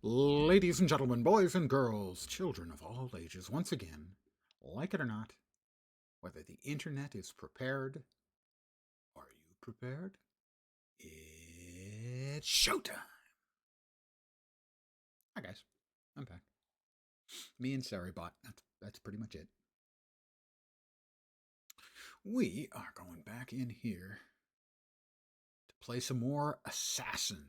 Ladies and gentlemen, boys and girls, children of all ages, once again, like it or not, whether the internet is prepared, are you prepared? It's showtime! Hi guys, I'm back. Me and Saribot, that's pretty much it. We are going back in here to play some more Assassin.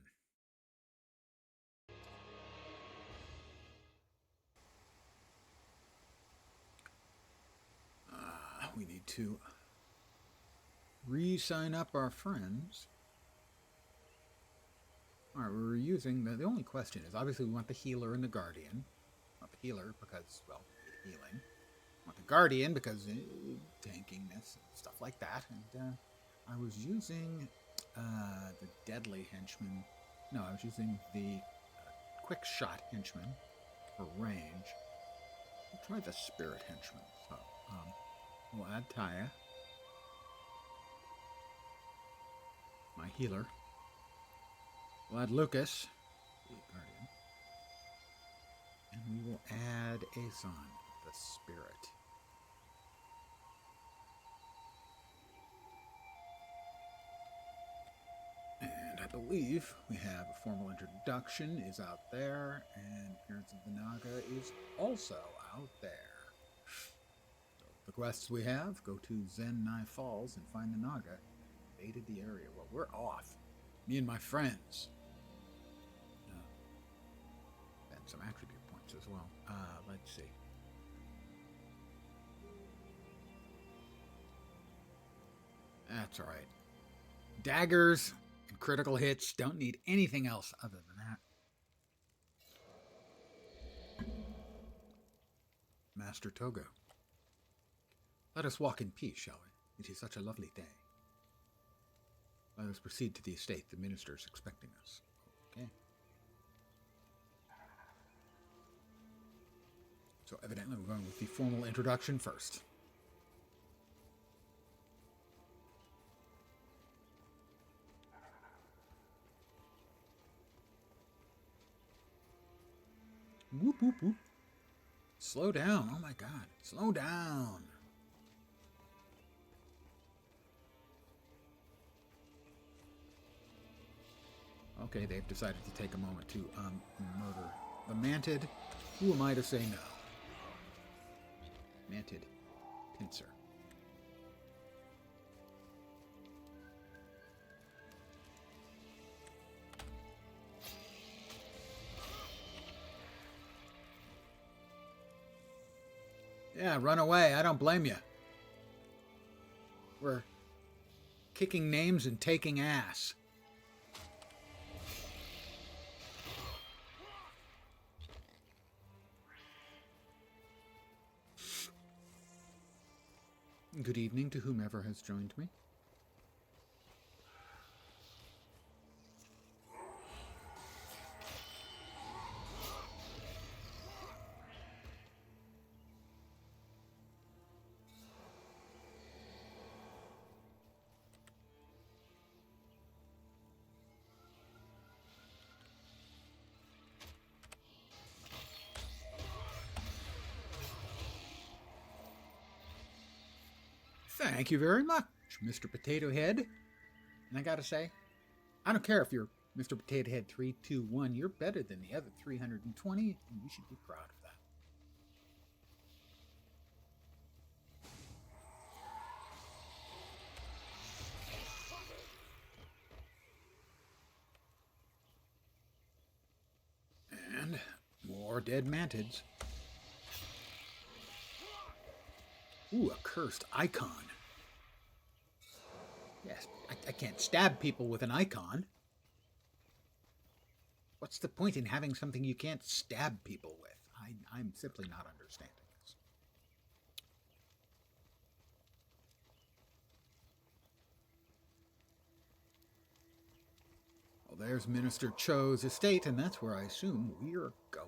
We need to re-sign up our friends. Alright, we're using the only question is obviously we want the healer and the guardian. Want the healer because, well, healing. Want the guardian because tankiness and stuff like that. And I was using the deadly henchman. No, I was using the quick shot henchman for range. We'll try the spirit henchman. So we'll add Taya, my healer. We'll add Lucas, the guardian. And we will add Azon, the spirit. And I believe we have a formal introduction is out there, and Appearance of the Naga is also out there. So the quests we have, go to Zen-Nai Falls and find the Naga. Invaded the area. Well, we're off. Me and my friends. And some attribute points as well. Let's see. That's alright. Daggers and critical hits. Don't need anything else other than that. Master Togo. Let us walk in peace, shall we? It is such a lovely day. Let us proceed to the estate. The minister is expecting us. Okay. So evidently we're going with the formal introduction first. Whoop, whoop, whoop. Slow down. Oh my god. Slow down. Okay, they've decided to take a moment to murder the Mantid. Who am I to say no? Mantid pincer. Yeah, run away. I don't blame you. We're kicking names and taking ass. Good evening to whomever has joined me. Thank you very much, Mr. Potato Head. And I gotta say, I don't care if you're Mr. Potato Head 321, you're better than the other 320, and you should be proud of that. And more dead mantids. Ooh, a cursed icon. Yes, I can't stab people with an icon. What's the point in having something you can't stab people with? I'm simply not understanding this. Well, there's Minister Cho's estate, and that's where I assume we're going.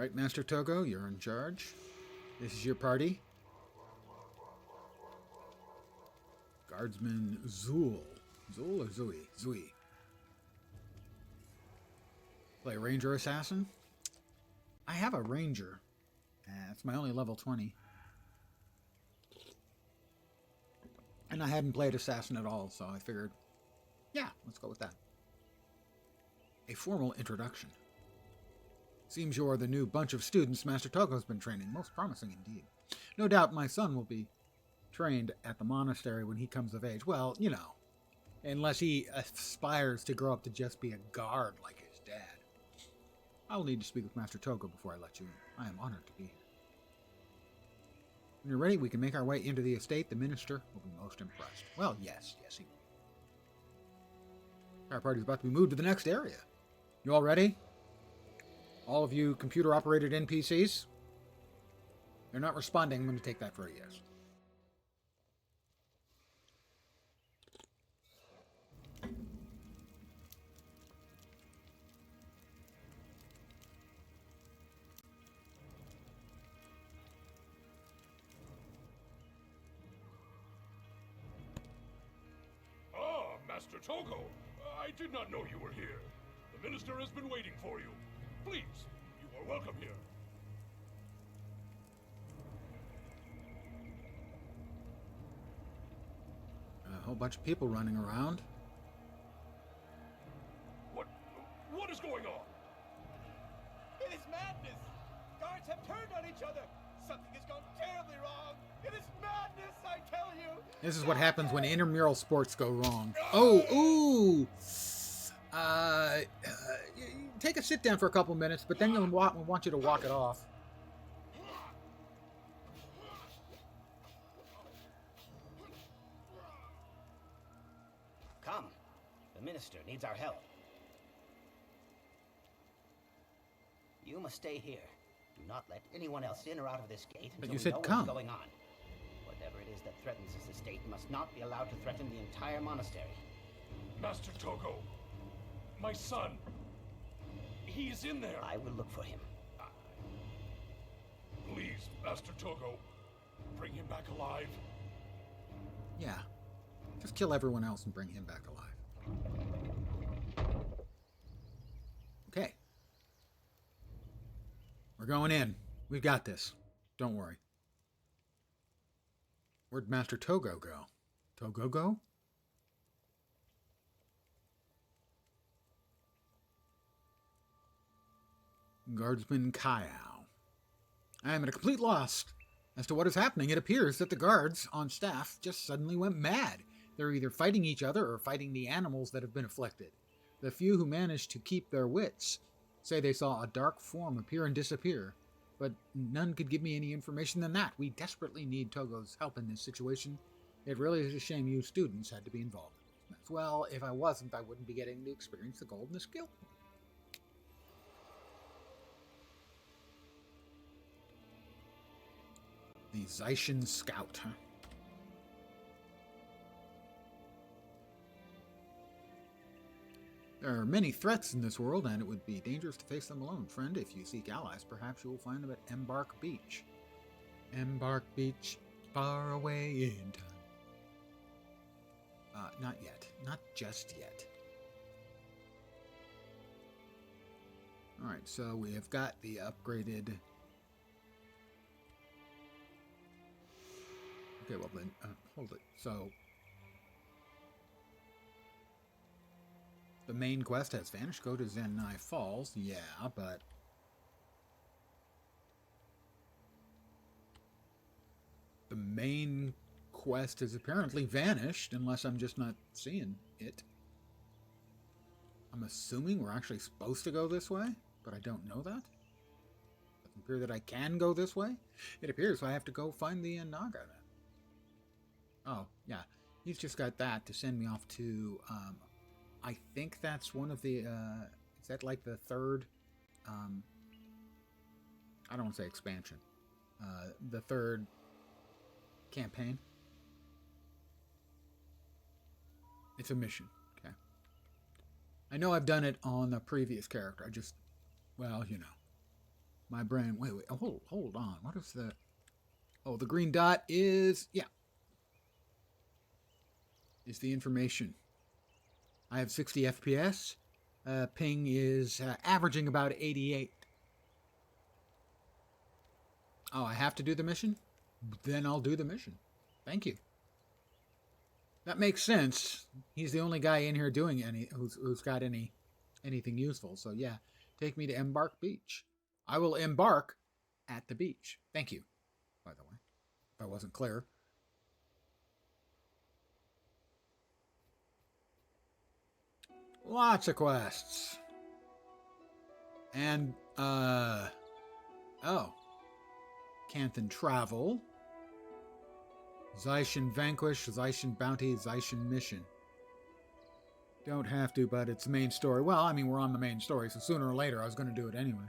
Alright, Master Togo, you're in charge. This is your party. Guardsman Zool. Zool or Zui? Zui. Play Ranger Assassin? I have a Ranger. It's my only level 20. And I hadn't played Assassin at all, so I figured, yeah, let's go with that. A formal introduction. Seems you're the new bunch of students Master Togo's been training. Most promising indeed. No doubt my son will be trained at the monastery when he comes of age. Well, you know, unless he aspires to grow up to just be a guard like his dad. I will need to speak with Master Togo before I let you in. I am honored to be here. When you're ready, we can make our way into the estate. The minister will be most impressed. Well, yes, he will. Our party's about to be moved to the next area. You all ready? All of you computer-operated NPCs? They're not responding. I'm going to take that for a yes. Master Togo, I did not know you were here. The minister has been waiting for you. Please, you are welcome here. A whole bunch of people running around. What is going on? It is madness! Guards have turned on each other! Something has gone terribly wrong! It is madness, I tell you! This is what happens when intramural sports go wrong. Oh, ooh! Take a sit down for a couple minutes, but then we'll want you to walk it off. Come. The minister needs our help. You must stay here. Do not let anyone else in or out of this gate until you said we know come. what's going on. Whatever it is that threatens this estate must not be allowed to threaten the entire monastery. Master Togo, my son, he is in there. I will look for him. Please, Master Togo, bring him back alive. Yeah. Just kill everyone else and bring him back alive. Okay. We're going in. We've got this. Don't worry. Where'd Master Togo go? Togo go? Guardsman Kayao. I am at a complete loss as to what is happening. It appears that the guards on staff just suddenly went mad. They're either fighting each other or fighting the animals that have been afflicted. The few who managed to keep their wits say they saw a dark form appear and disappear, but none could give me any information than that. We desperately need Togo's help in this situation. It really is a shame you students had to be involved in this. Well, if I wasn't, I wouldn't be getting to experience the gold and the skill. The Zaishin Scout, huh? There are many threats in this world, and it would be dangerous to face them alone. Friend, if you seek allies, perhaps you will find them at Embark Beach. Embark Beach, far away in time. Not yet. Not just yet. Alright, so we have got the upgraded... Okay, well then, hold it. So... the main quest has vanished. Go to Zenai Falls. Yeah, but... the main quest has apparently vanished, unless I'm just not seeing it. I'm assuming we're actually supposed to go this way, but I don't know that. Does it appear that I can go this way? It appears I have to go find the Naga then. Oh, yeah. He's just got that to send me off to... I think that's one of the, is that like the third, I don't want to say expansion, the third campaign? It's a mission, okay. I know I've done it on the previous character, well, you know. My brain. Wait. Hold on. What is the? Oh, the green dot is is the information. I have 60 FPS. Ping is averaging about 88. Oh, I have to do the mission? Then I'll do the mission. Thank you. That makes sense. He's the only guy in here doing who's got anything useful. So yeah, take me to Embark Beach. I will embark at the beach. Thank you, by the way, if I wasn't clear. Lots of quests. And, oh. Canthan Travel. Zaishin Vanquish, Zaishin Bounty, Zaishin Mission. Don't have to, but it's the main story. Well, I mean, we're on the main story, so sooner or later I was going to do it anyway.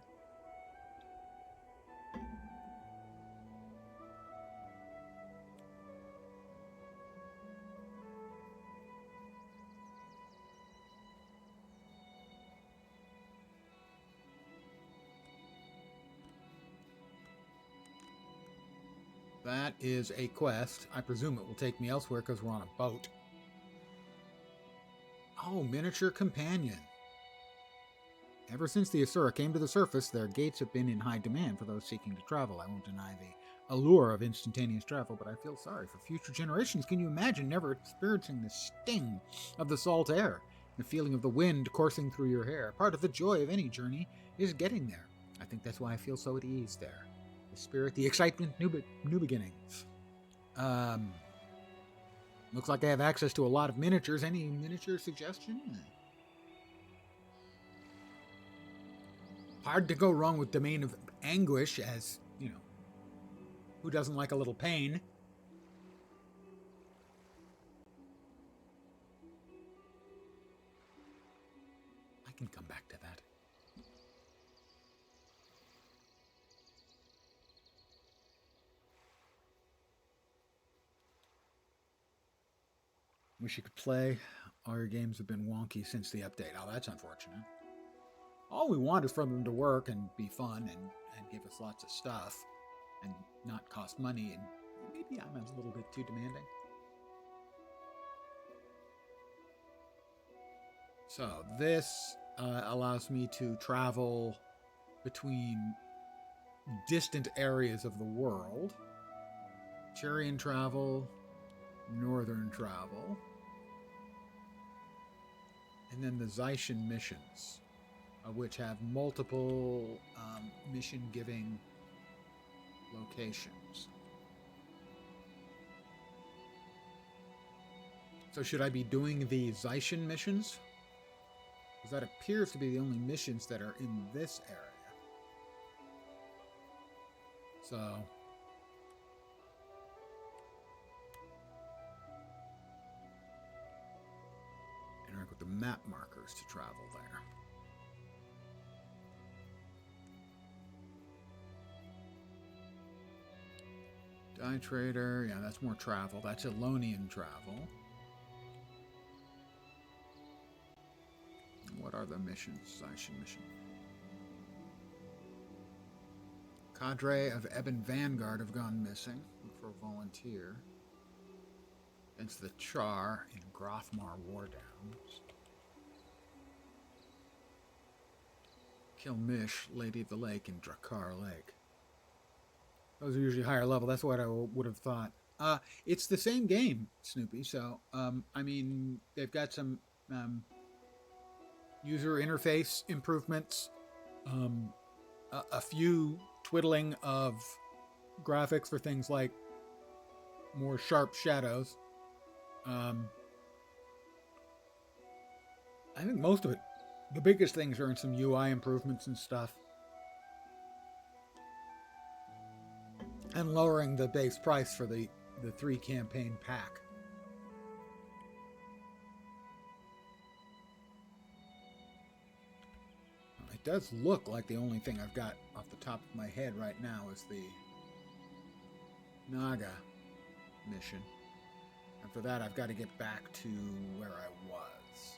That is a quest. I presume it will take me elsewhere because we're on a boat. Oh, miniature companion. Ever since the Asura came to the surface, their gates have been in high demand for those seeking to travel. I won't deny the allure of instantaneous travel, but I feel sorry for future generations. Can you imagine never experiencing the sting of the salt air, the feeling of the wind coursing through your hair? Part of the joy of any journey is getting there. I think that's why I feel so at ease there. The spirit, the excitement, new beginnings. Looks like I have access to a lot of miniatures. Any miniature suggestion? Hard to go wrong with Domain of Anguish, as, you know, who doesn't like a little pain? I can come back to that. Wish you could play. All your games have been wonky since the update. Oh, that's unfortunate. All we want is for them to work and be fun and give us lots of stuff and not cost money, and maybe I'm a little bit too demanding. So this allows me to travel between distant areas of the world. Charian travel, northern travel, and then the Zaishin missions, which have multiple mission-giving locations. So should I be doing the Zaishin missions? Because that appears to be the only missions that are in this area. So interact with the map markers to travel there. Dye Trader, yeah, that's more travel. That's Elonian travel. What are the missions? Zaishin mission. Cadre of Ebon Vanguard have gone missing. Look for a volunteer. Against the Char in Grothmar War Downs. Kill Mish, Lady of the Lake in Drakkar Lake. Those are usually higher level. That's what I would have thought. It's the same game, Snoopy. So, I mean, they've got some user interface improvements, a few twiddling of graphics for things like more sharp shadows. I think most of it, the biggest things are in some UI improvements and stuff. And lowering the base price for the 3 campaign pack. It does look like the only thing I've got off the top of my head right now is the Naga mission. And for that, I've got to get back to where I was.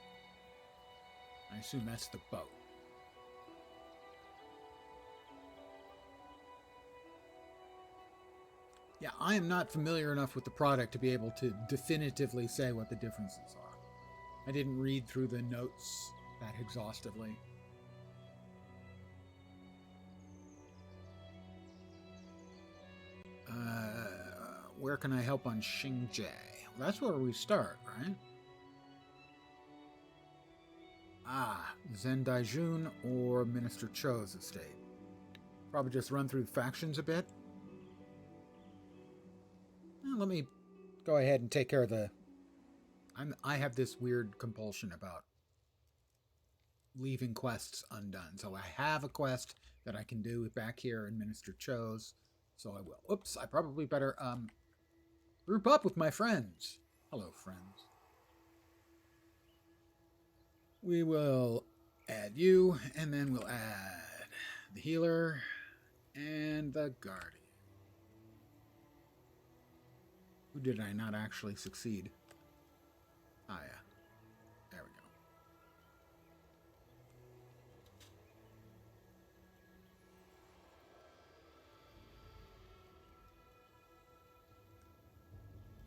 I assume that's the boat. Yeah, I am not familiar enough with the product to be able to definitively say what the differences are. I didn't read through the notes that exhaustively. Where can I help on Xingje? Well, that's where we start, right? Ah, Zendaijun or Minister Cho's estate. Probably just run through the factions a bit. Well, let me go ahead and take care of the... I have this weird compulsion about leaving quests undone. So I have a quest that I can do back here in Minister Cho's, so I will. Oops, I probably better group up with my friends. Hello, friends. We will add you, and then we'll add the healer and the guardian. Who did I not actually succeed? Ah, yeah. There we go.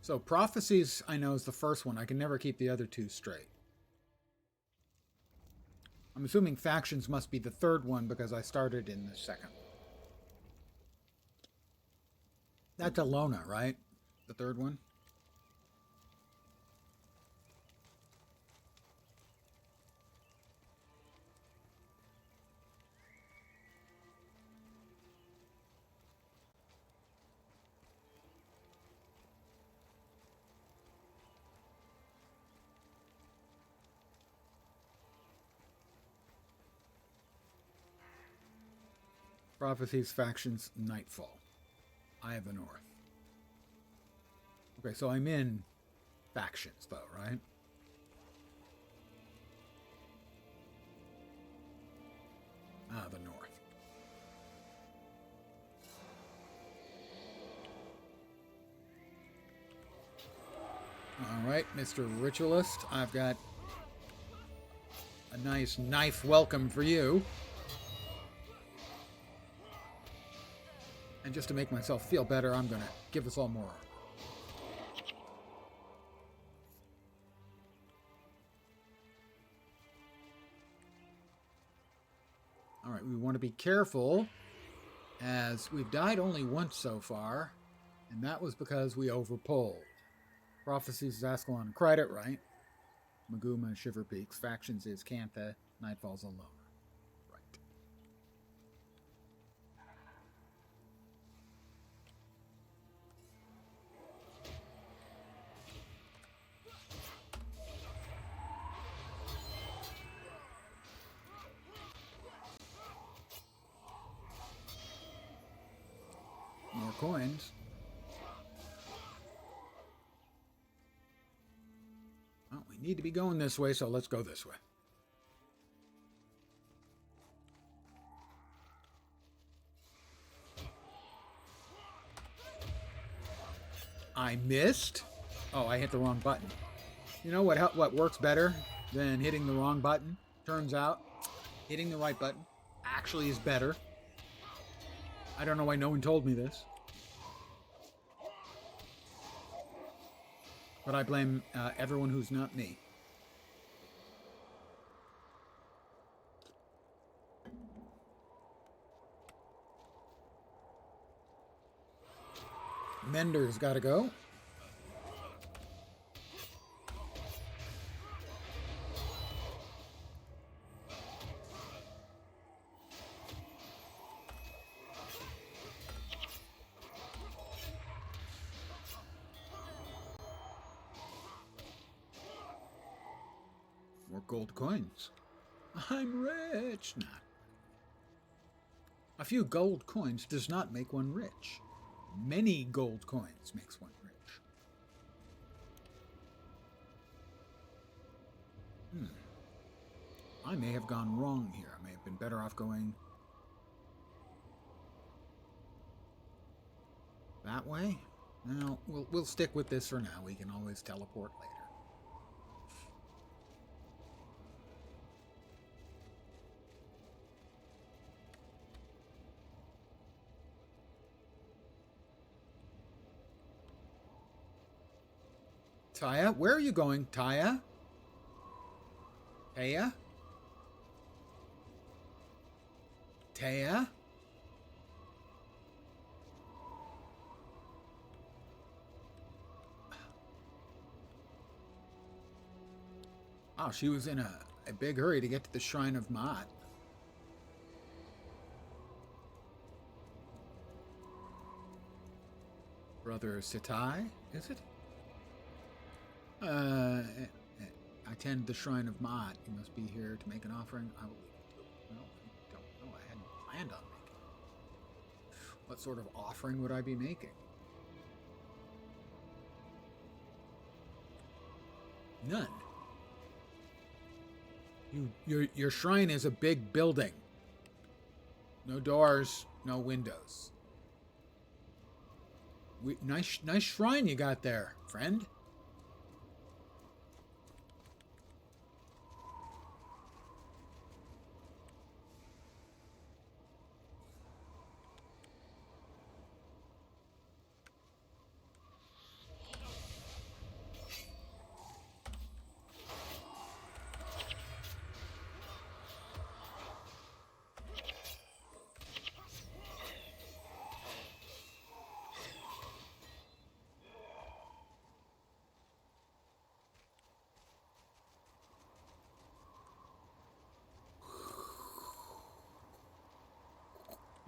So prophecies, I know, is the first one. I can never keep the other two straight. I'm assuming factions must be the third one because I started in the second. That's Alona, right? The third one? Prophecies, factions, Nightfall. Eye of the North. Okay, so I'm in factions, though, right? Ah, the North. All right, Mr. Ritualist, I've got a nice knife welcome for you. And just to make myself feel better, I'm going to give us all more. All right, we want to be careful, as we've died only once so far, and that was because we overpulled. Prophecies is Ascalon and Credit, right? Maguma, Shiver Peaks. Factions is Cantha, Nightfall's Alone. Right. More coins. Well, we need to be going this way, so let's go this way. I missed? Oh, I hit the wrong button. You know what works better than hitting the wrong button? Turns out, hitting the right button actually is better. I don't know why no one told me this. But I blame everyone who's not me. Mender's got to go. More gold coins. I'm rich. Nah. A few gold coins does not make one rich. Many gold coins makes one rich. I may have gone wrong here. I may have been better off going that way. Now, we'll stick with this for now. We can always teleport later. Taya, where are you going, Taya? Taya? Taya? Oh, she was in a big hurry to get to the Shrine of Maat. Brother Sitai, is it? I tend the Shrine of Maat. You must be here to make an offering. I will leave it to you. Well, I don't know. I hadn't planned on making it. What sort of offering would I be making? None. Your shrine is a big building. No doors, no windows. Nice shrine you got there, friend.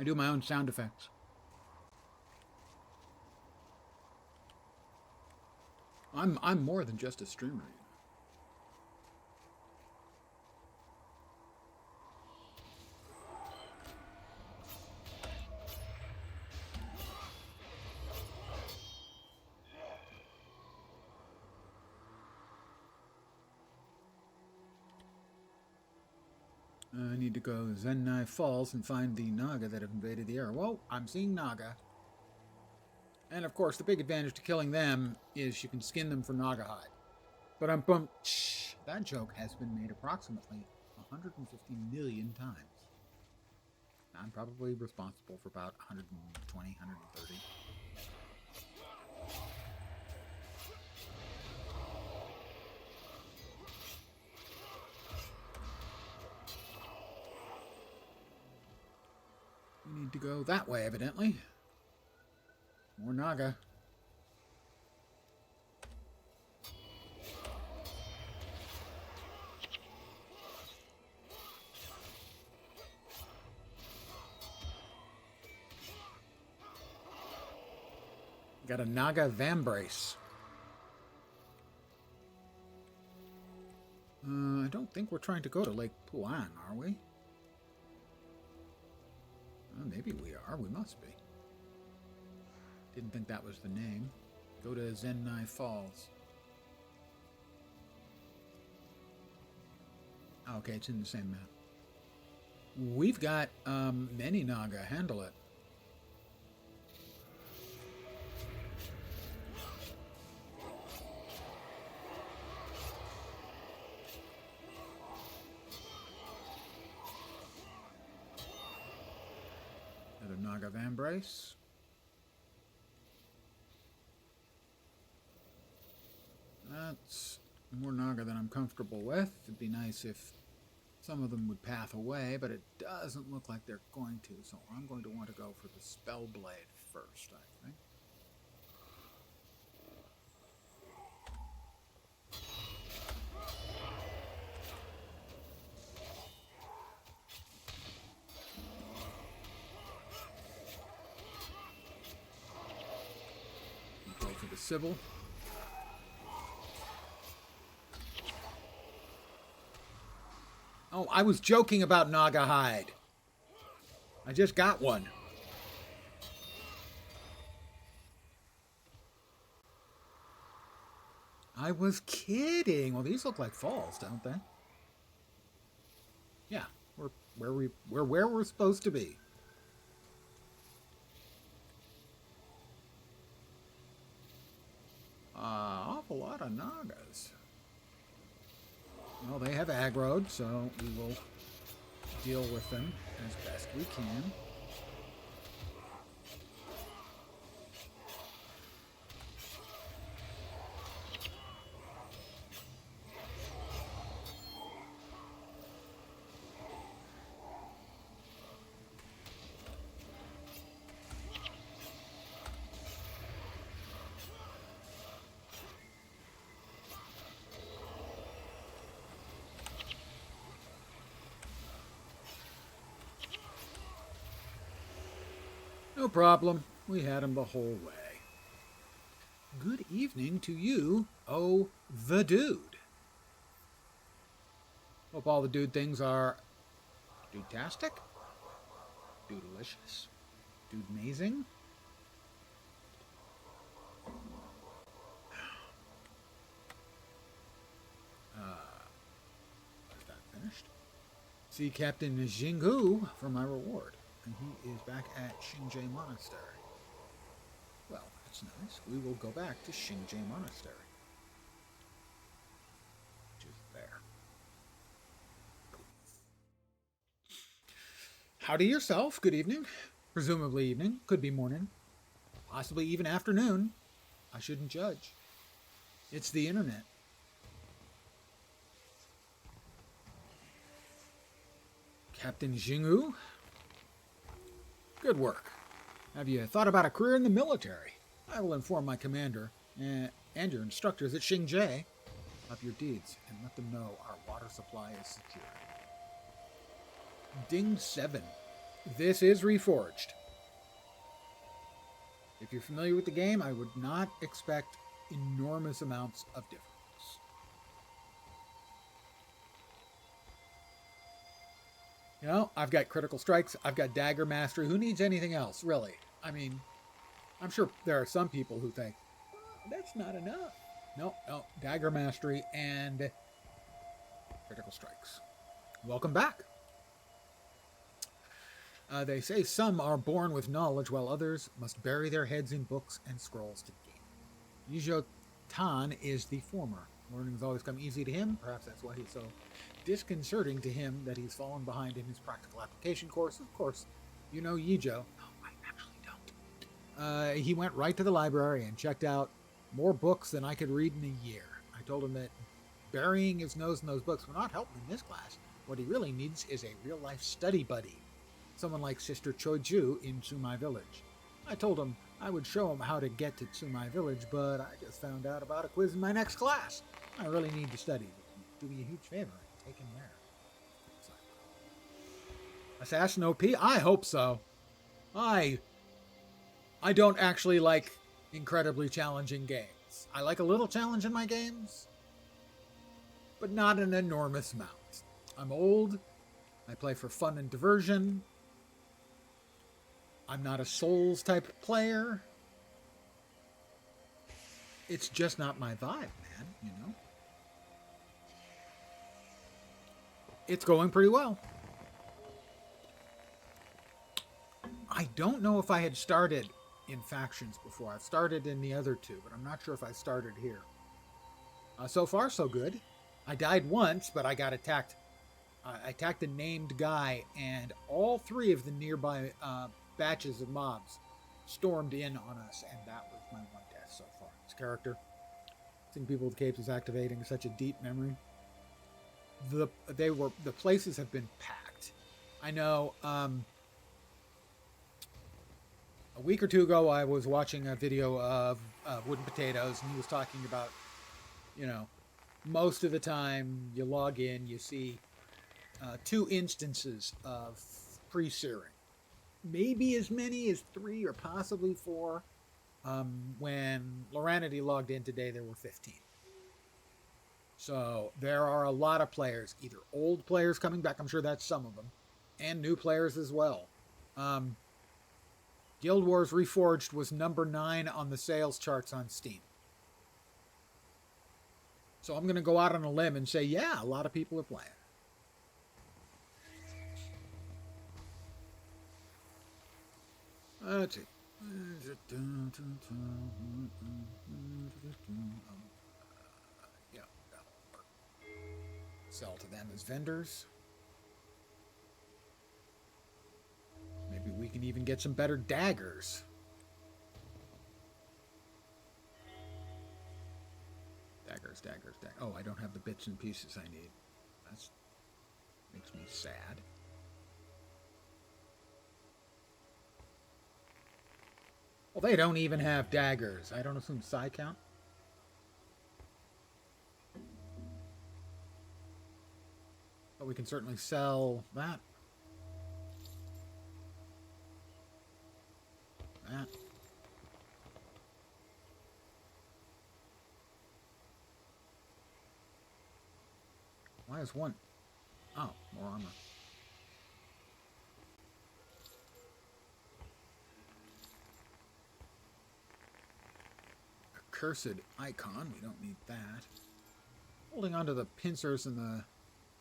I do my own sound effects. I'm more than just a streamer. I need to go Zenai Falls and find the Naga that have invaded the area. Well, I'm seeing Naga. And of course, the big advantage to killing them is you can skin them for Naga hide. But that joke has been made approximately 150 million times. I'm probably responsible for about 120, 130. We need to go that way, evidently. More Naga. Got a Naga Vambrace. I don't think we're trying to go to Lake Puan, are we? Maybe we are. We must be. Didn't think that was the name. Go to Zenai Falls. Okay, it's in the same map. We've got many Naga. Handle it. Another Naga Vambrace. That's more Naga than I'm comfortable with. It'd be nice if some of them would path away, but it doesn't look like they're going to, so I'm going to want to go for the Spellblade first, I think. Go for the Sybil. Oh, I was joking about Naga hide. I just got one. I was kidding. Well, these look like falls, don't they? Yeah, we're where we're supposed to be. Awful lot of Nagas. Well, they have aggroed, so we will deal with them as best we can. No problem. We had him the whole way. Good evening to you, oh, the dude. Hope all the dude things are dude-tastic, dude-delicious, dude-amazing. Is that finished? See Captain Jingu for my reward, and he is back at Xingje Monastery. Well, that's nice. We will go back to Xingje Monastery, which is there. Howdy yourself. Good evening. Presumably evening. Could be morning. Possibly even afternoon. I shouldn't judge. It's the internet. Captain Jingu? Good work. Have you thought about a career in the military? I will inform my commander and your instructors at Xingje of your deeds and let them know our water supply is secure. Ding 7. This is Reforged. If you're familiar with the game, I would not expect enormous amounts of difference. You know, I've got critical strikes, I've got dagger mastery. Who needs anything else, really? I mean, I'm sure there are some people who think, oh, that's not enough. No, dagger mastery and critical strikes. Welcome back. They say some are born with knowledge while others must bury their heads in books and scrolls to gain. Yijo Tan is the former. Learning has always come easy to him. Perhaps that's why he's so disconcerting to him that he's fallen behind in his practical application course. Of course, you know Yijo. No, I actually don't. He went right to the library and checked out more books than I could read in a year. I told him that burying his nose in those books will not help him in this class. What he really needs is a real-life study buddy. Someone like Sister Choiju in Tsumai Village. I told him I would show him how to get to Tsumai Village, but I just found out about a quiz in my next class. I really need to study. Do me a huge favor and take him there. Assassin OP? I hope so. I don't actually like incredibly challenging games. I like a little challenge in my games, but not an enormous amount. I'm old. I play for fun and diversion. I'm not a Souls type player. It's just not my vibe, man, you know? It's going pretty well. I don't know if I had started in factions before. I've started in the other two, but I'm not sure if I started here. So far, so good. I died once, but I got attacked. I attacked a named guy, and all three of the nearby batches of mobs stormed in on us, and that was my one death so far. This character, seeing people with capes is activating such a deep memory. The places have been packed. I know. A week or two ago, I was watching a video of Wooden Potatoes, and he was talking about, you know, most of the time you log in, you see 2 instances of pre-searing. Maybe as many as 3 or possibly 4. When Loranity logged in today, there were 15. So there are a lot of players, either old players coming back, I'm sure that's some of them, and new players as well. Guild Wars Reforged was number 9 on the sales charts on Steam. So I'm going to go out on a limb and say, yeah, a lot of people are playing. Let's see. Yeah, that'll work. Sell to them as vendors. Maybe we can even get some better daggers. Daggers. Oh, I don't have the bits and pieces I need. That makes me sad. Well, they don't even have daggers. I don't assume psi count. But we can certainly sell that. Why is one? Oh, more armor. A cursed icon. We don't need that. Holding onto the pincers and the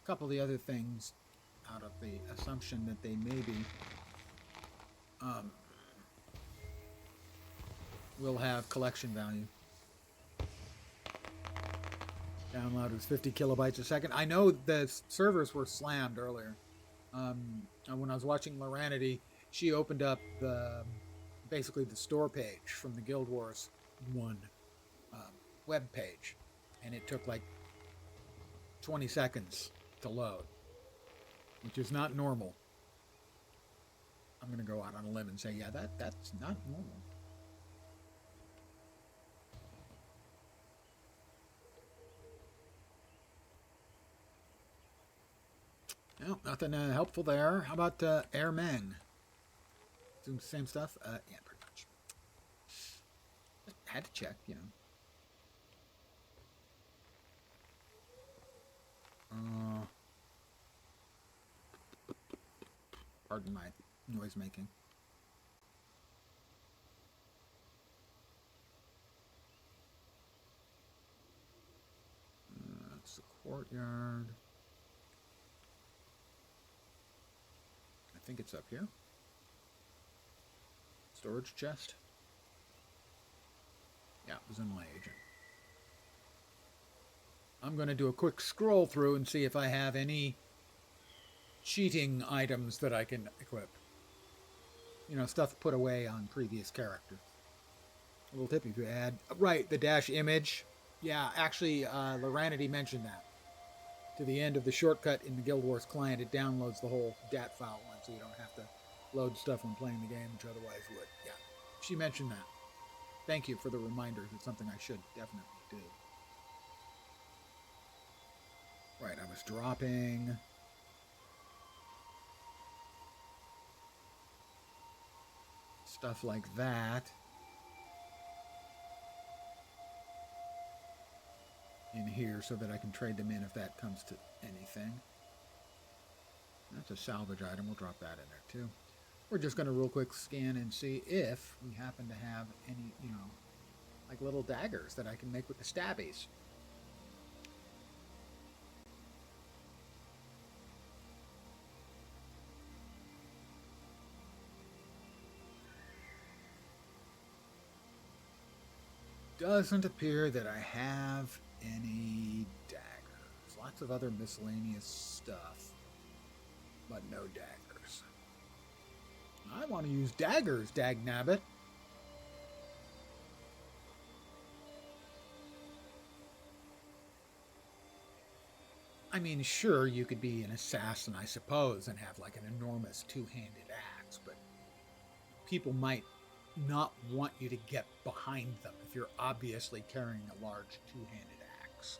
couple of the other things out of the assumption that they maybe will have collection value. Download was 50 kilobytes a second. I know the servers were slammed earlier. When I was watching Loranity, she opened up basically the store page from the Guild Wars 1 web page, and it took like 20 seconds to load, which is not normal. I'm going to go out on a limb and say, yeah, that's not normal. No, nothing helpful there. How about Airmen? Same stuff? Yeah, pretty much. Just had to check, you know. Pardon my noise making. That's the courtyard. I think it's up here. Storage chest. Yeah, it was in my agent. I'm going to do a quick scroll through and see if I have any cheating items that I can equip. You know, stuff put away on previous characters. A little tip if you add... Right, the dash image. Yeah, actually, Loranity mentioned that. To the end of the shortcut in the Guild Wars client, it downloads the whole DAT file one, so you don't have to load stuff when playing the game, which otherwise would. Yeah, she mentioned that. Thank you for the reminders. It's something I should definitely do. Right, I was dropping... stuff like that. In here so that I can trade them in if that comes to anything. That's a salvage item. We'll drop that in there too. We're just going to real quick scan and see if we happen to have any, you know, like little daggers that I can make with the stabbies. Doesn't appear that I have any daggers. Lots of other miscellaneous stuff, but no daggers. I want to use daggers, dagnabbit. I mean, sure, you could be an assassin, I suppose, and have like an enormous two-handed axe, but people might not want you to get behind them if you're obviously carrying a large two-handed axe.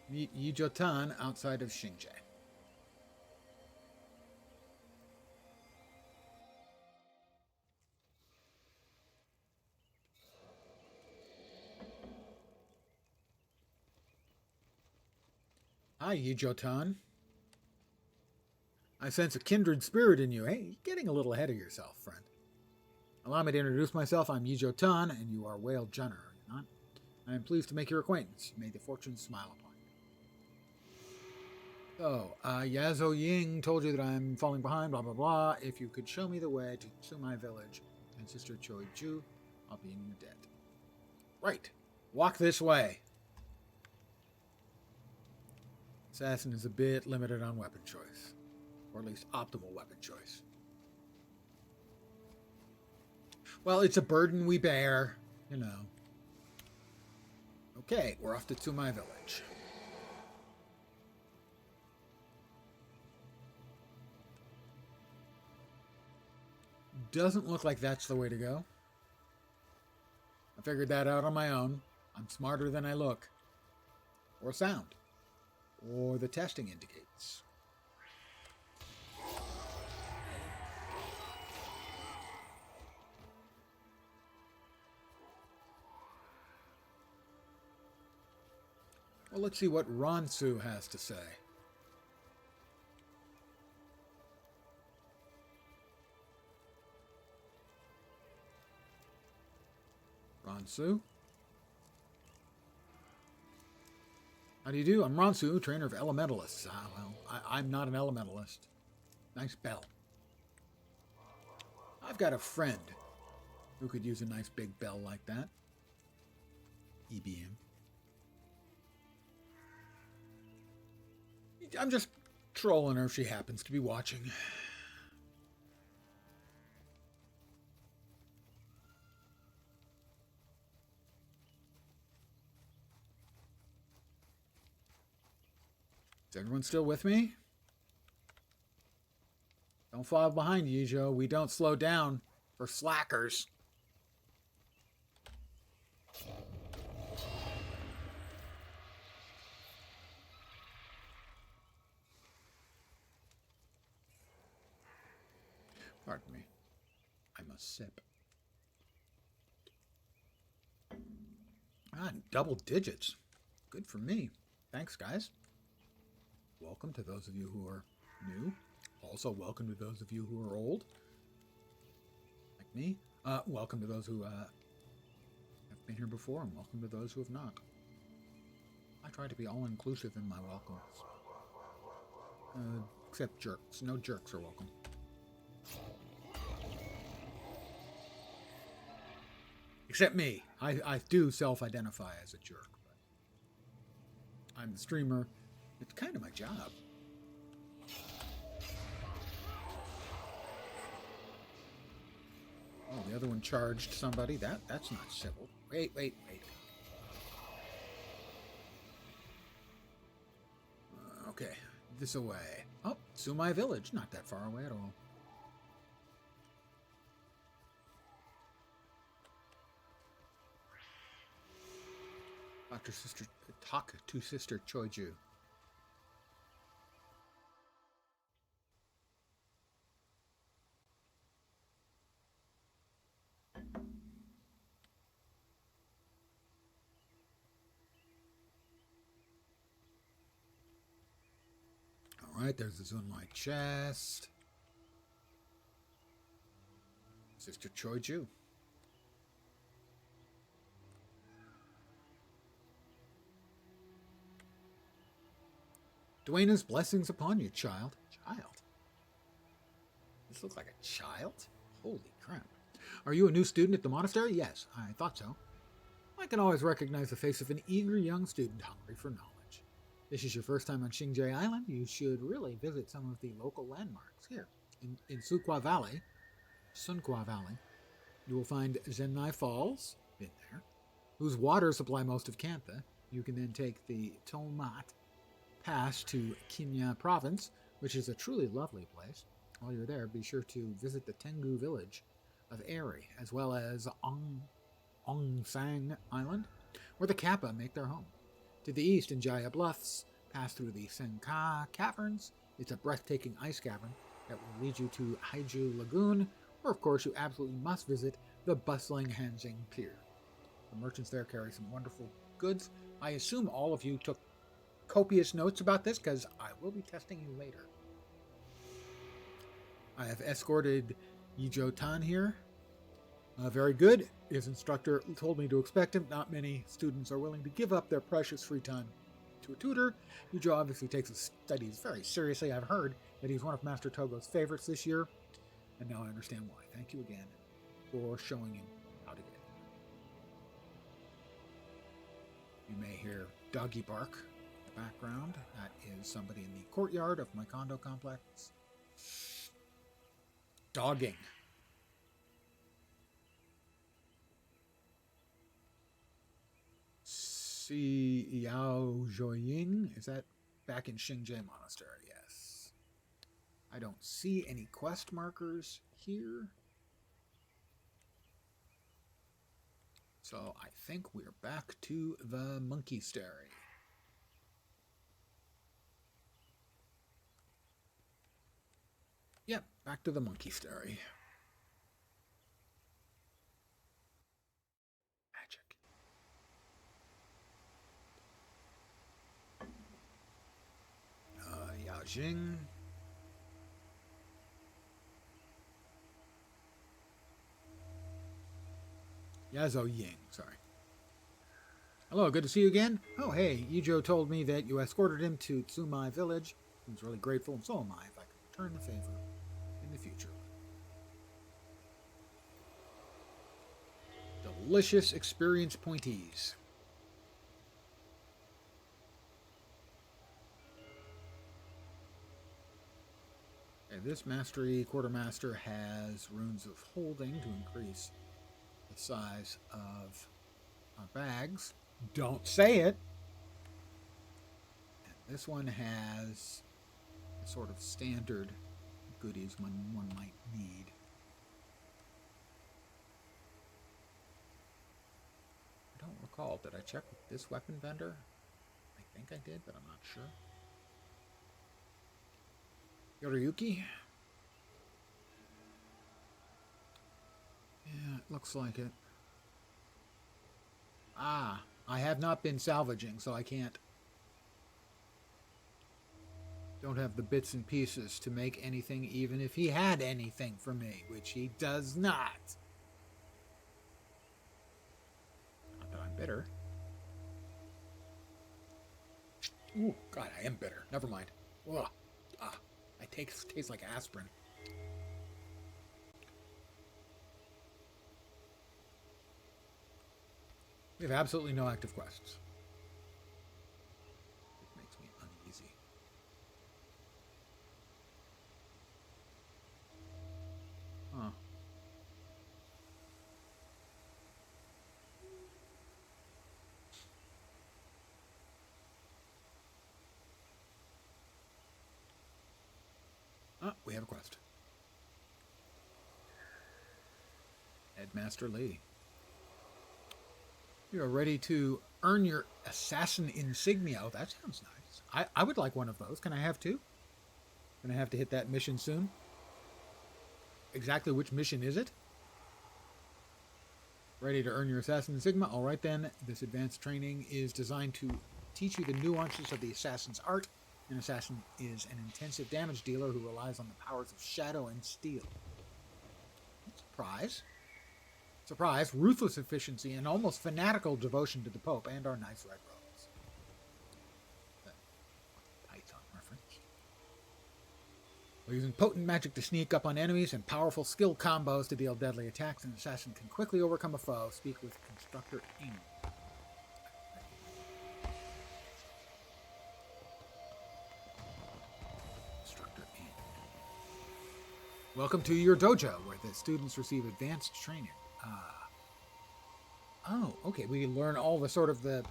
Meet Yi Jotan outside of Xingzhe. Hi, Yi Jotan. I sense a kindred spirit in you. Hey, you're getting a little ahead of yourself, friend. Allow me to introduce myself. I'm Yi Jotan, and you are Whale Junner, are you not? I am pleased to make your acquaintance. May the fortune smile upon you. So, Yazo Ying told you that I'm falling behind, blah, blah, blah. If you could show me the way to Tsumai Village and Sister Choi Ju, I'll be in your debt. Right. Walk this way. Assassin is a bit limited on weapon choice. Or at least optimal weapon choice. Well, it's a burden we bear, you know. Okay, we're off to Tsumai Village. Doesn't look like that's the way to go. I figured that out on my own. I'm smarter than I look. Or sound. Or the testing indicates. Well, let's see what Ronsu has to say. Ronsu? How do you do? I'm Ronsu, trainer of elementalists. I'm not an elementalist. Nice bell. I've got a friend who could use a nice big bell like that. EBM. I'm just trolling her if she happens to be watching. Is everyone still with me? Don't fall behind, Yijo. We don't slow down for slackers. Pardon me. I must sip. Double digits. Good for me. Thanks, guys. Welcome to those of you who are new. Also, welcome to those of you who are old, like me. Welcome to those who have been here before, and welcome to those who have not. I try to be all-inclusive in my welcomes. Except jerks. No jerks are welcome. Except me. I do self-identify as a jerk, but I'm the streamer. It's kind of my job. Oh, the other one charged somebody. That's not civil. Wait. Okay, this away. Oh, Sumai Village. Not that far away at all. Talk to Sister Choiju. Alright, there's the Zunlight chest. Sister Choiju. Duena's blessings upon you, child. Child? This looks like a child? Holy crap. Are you a new student at the monastery? Yes, I thought so. I can always recognize the face of an eager young student hungry for knowledge. This is your first time on Xingjie Island. You should really visit some of the local landmarks here. In Sunqua Valley, you will find Zenai Falls, been there, whose waters supply most of Kantha. You can then take the Tomat Pass to Kinya Province, which is a truly lovely place. While you're there, be sure to visit the Tengu village of Eri, as well as Ongsang Island, where the Kappa make their home. To the east, in Jaya Bluffs, pass through the Senka Caverns. It's a breathtaking ice cavern that will lead you to Haiju Lagoon, or of course you absolutely must visit the bustling Hanjing Pier. The merchants there carry some wonderful goods. I assume all of you took copious notes about this, because I will be testing you later. I have escorted Yijo Tan here. Very good. His instructor told me to expect him. Not many students are willing to give up their precious free time to a tutor. Yijo obviously takes his studies very seriously. I've heard that he's one of Master Togo's favorites this year, and now I understand why. Thank you again for showing him how to get it. You may hear doggy bark in the background. That is somebody in the courtyard of my condo complex. Dogging. Si Yao Zhoying, is that back in Xingjie Monastery? Yes. I don't see any quest markers here. So I think we're back to the monkeystery. Yep, back to the monkeystery. Magic. Jing. Yazo Ying, sorry. Hello, good to see you again. Oh, hey, Ijo told me that you escorted him to Tsumai village. He was really grateful, and so am I, if I could return the favor in the future. Delicious experience pointees. Okay, this mastery quartermaster has runes of holding to increase the size of our bags. Don't say it. And this one has a sort of standard goodies one might need. I don't recall. Did I check with this weapon vendor? I think I did, but I'm not sure. Yoriyuki? Yeah, it looks like it. Ah, I have not been salvaging, so I can't. Don't have the bits and pieces to make anything, even if he had anything for me, which he does not. Not that I'm bitter. Ooh, God, I am bitter. Never mind. Ugh. Ah, it tastes like aspirin. We have absolutely no active quests. It makes me uneasy. Huh. Ah, we have a quest. Headmaster Lee. You are ready to earn your assassin insignia. Oh, that sounds nice. I would like one of those. Can I have two? Gonna have to hit that mission soon. Exactly which mission is it? Ready to earn your assassin insignia? All right then. This advanced training is designed to teach you the nuances of the assassin's art. An assassin is an intensive damage dealer who relies on the powers of shadow and steel. Surprise, ruthless efficiency, and almost fanatical devotion to the Pope and our nice red robes. Python reference. While using potent magic to sneak up on enemies and powerful skill combos to deal deadly attacks, an assassin can quickly overcome a foe. Speak with Constructor Ing. Welcome to your dojo, where the students receive advanced training. Oh, okay. We learn all the sort of the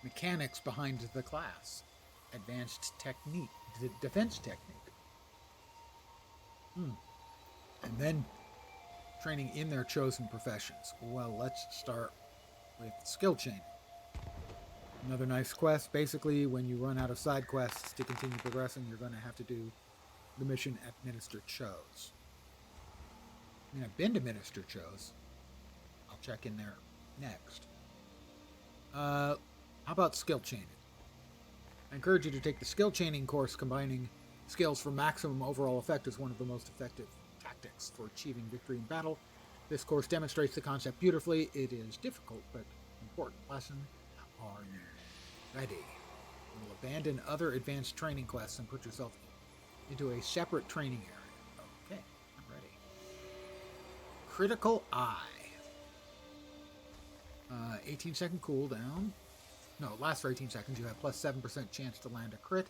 mechanics behind the class. Advanced technique, defense technique. And then training in their chosen professions. Well, let's start with skill chaining. Another nice quest. Basically, when you run out of side quests to continue progressing, you're going to have to do the mission at Minister Cho's. I mean, I've been to Minister Cho's. I'll check in there next. How about skill chaining? I encourage you to take the skill chaining course. Combining skills for maximum overall effect is one of the most effective tactics for achieving victory in battle. This course demonstrates the concept beautifully. It is difficult, but important lesson. Are you ready? You will abandon other advanced training quests and put yourself into a separate training area. Okay, I'm ready. Critical Eye. 18-second cooldown. No, it lasts for 18 seconds. You have plus 7% chance to land a crit.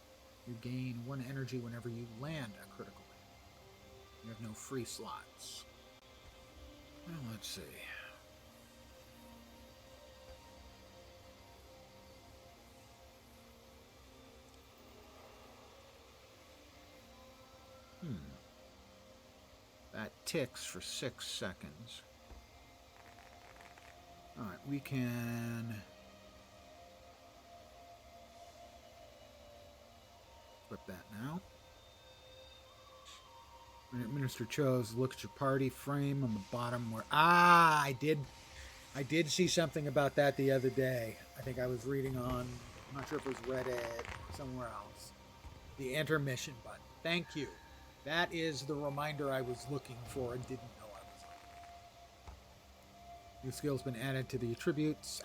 You gain 1 energy whenever you land a critical hit. You have no free slots. Well, let's see. That ticks for 6 seconds. Alright, we can flip that now. Minister Cho's, look at your party frame on the bottom where... Ah, I did see something about that the other day. I think I was reading on, I'm not sure if it was Reddit or somewhere else. The intermission button. Thank you. That is the reminder I was looking for and didn't know I was on. New skill's been added to the attributes.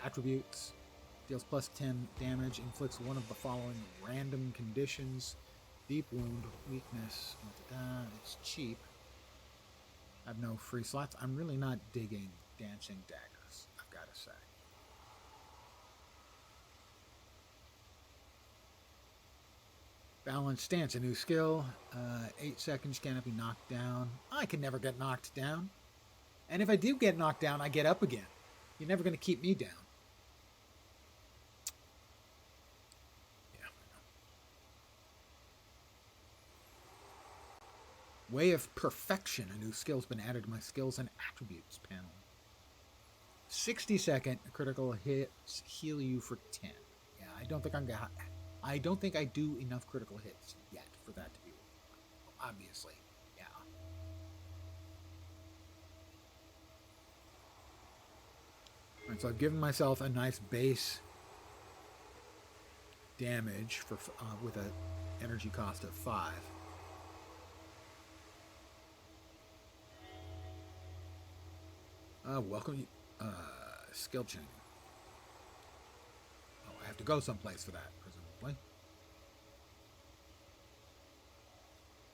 Deals plus 10 damage. Inflicts one of the following random conditions. Deep wound, weakness. It's cheap. I have no free slots. I'm really not digging dancing daggers, I've got to say. Balanced stance, a new skill. 8 seconds, cannot be knocked down. I can never get knocked down. And if I do get knocked down, I get up again. You're never going to keep me down. Yeah, I know. Way of Perfection, a new skill's been added to my skills and attributes panel. 60-second critical hits heal you for 10. Yeah, I don't think I do enough critical hits yet for that to be obviously. Yeah. Alright, so I've given myself a nice base damage for with an energy cost of 5. Welcome, skill chaining. Oh, I have to go someplace for that, presumably.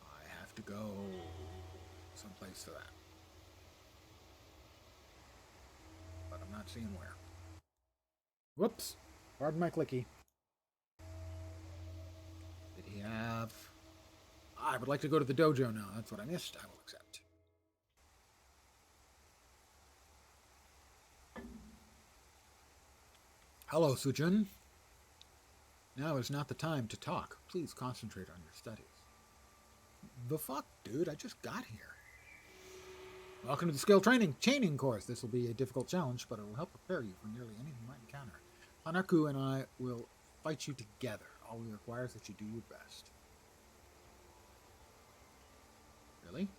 I have to go someplace for that. But I'm not seeing where. Whoops. Pardon my clicky. Did he have... I would like to go to the dojo now. That's what I missed. I will accept. Hello, Sujun. Now is not the time to talk. Please concentrate on your studies. The fuck, dude? I just got here. Welcome to the skill chaining course. This will be a difficult challenge, but it will help prepare you for nearly anything you might encounter. Hanaku and I will fight you together. All we require is that you do your best. Really?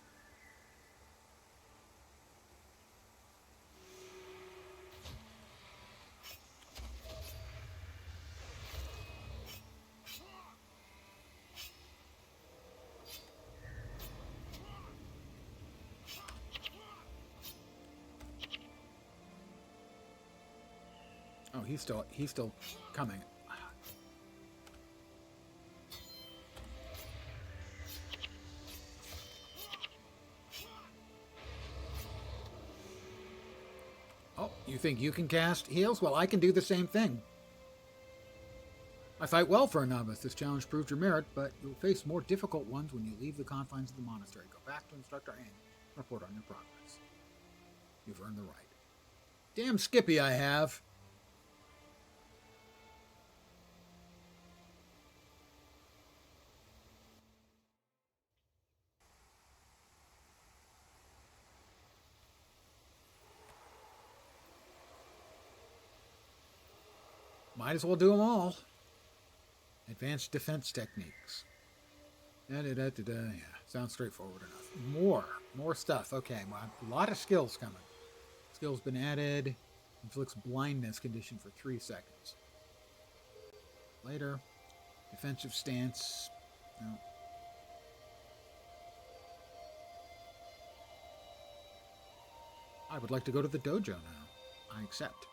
Oh, he's still coming. Oh, you think you can cast heals? Well, I can do the same thing. I fight well for a novice. This challenge proved your merit, but you'll face more difficult ones when you leave the confines of the monastery. Go back to Instructor Aang. Report on your progress. You've earned the right. Damn Skippy I have. Might as well do them all. Advanced defense techniques. Yeah, sounds straightforward enough. More stuff. Okay, well, a lot of skills coming. Skills been added. Inflicts blindness condition for 3 seconds. Later. Defensive stance. No. I would like to go to the dojo now. I accept.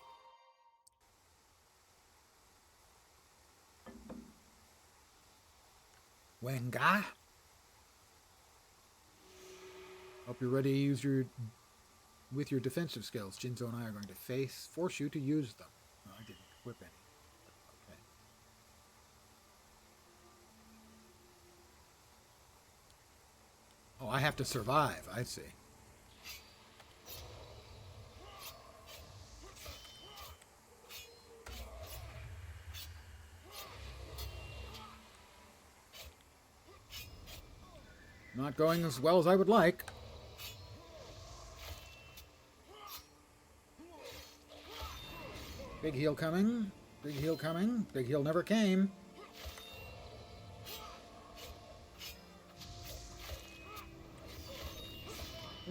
Wenga. Hope you're ready to use with your defensive skills. Jinzo and I are going to force you to use them. No, I didn't equip any. Okay. Oh, I have to survive. I see. Not going as well as I would like. Big heal coming. Big heal coming. Big heal never came.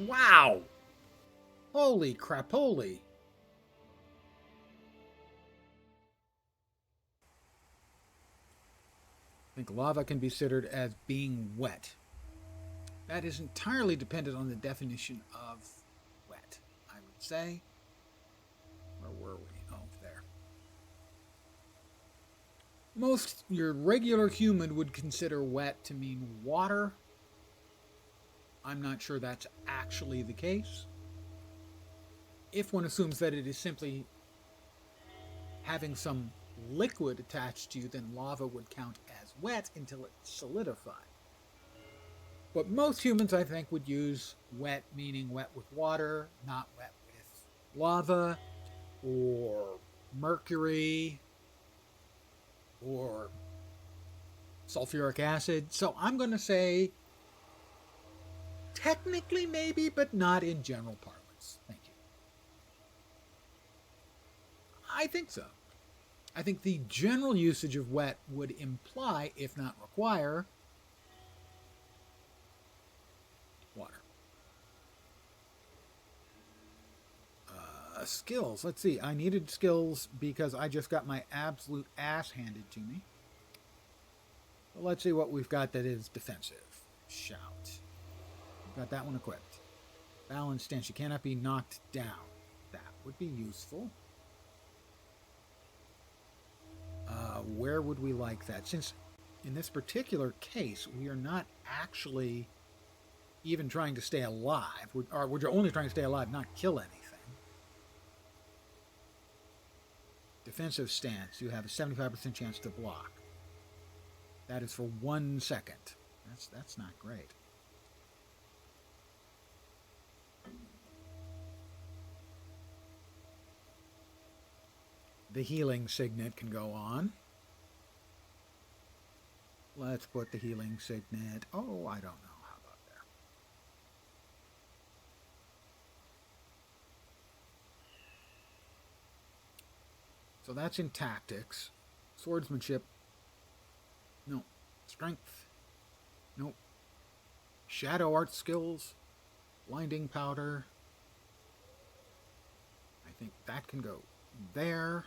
Wow! Holy crap, holy. think lava can be considered as being wet. That is entirely dependent on the definition of wet, I would say. Where were we? Oh, there. Most your regular human would consider wet to mean water. I'm not sure that's actually the case. If one assumes that it is simply having some liquid attached to you, then lava would count as wet until it's solidified. But most humans, I think, would use wet meaning wet with water, not wet with lava or mercury or sulfuric acid. So I'm going to say technically maybe, but not in general parlance. Thank you. I think so. I think the general usage of wet would imply, if not require, water. Skills. Let's see. I needed skills because I just got my absolute ass handed to me. But let's see what we've got that is defensive. Shout. We've got that one equipped. Balance stance. You cannot be knocked down. That would be useful. Where would we like that? Since in this particular case, we are not actually even trying to stay alive. We're only trying to stay alive, not kill anything. Defensive stance. You have a 75% chance to block. That is for 1 second. That's not great. The healing signet can go on. Let's put the healing signet. Oh, I don't know. How about there? So that's in tactics. Swordsmanship. No. Strength. Nope. Shadow art skills. Blinding powder. I think that can go there.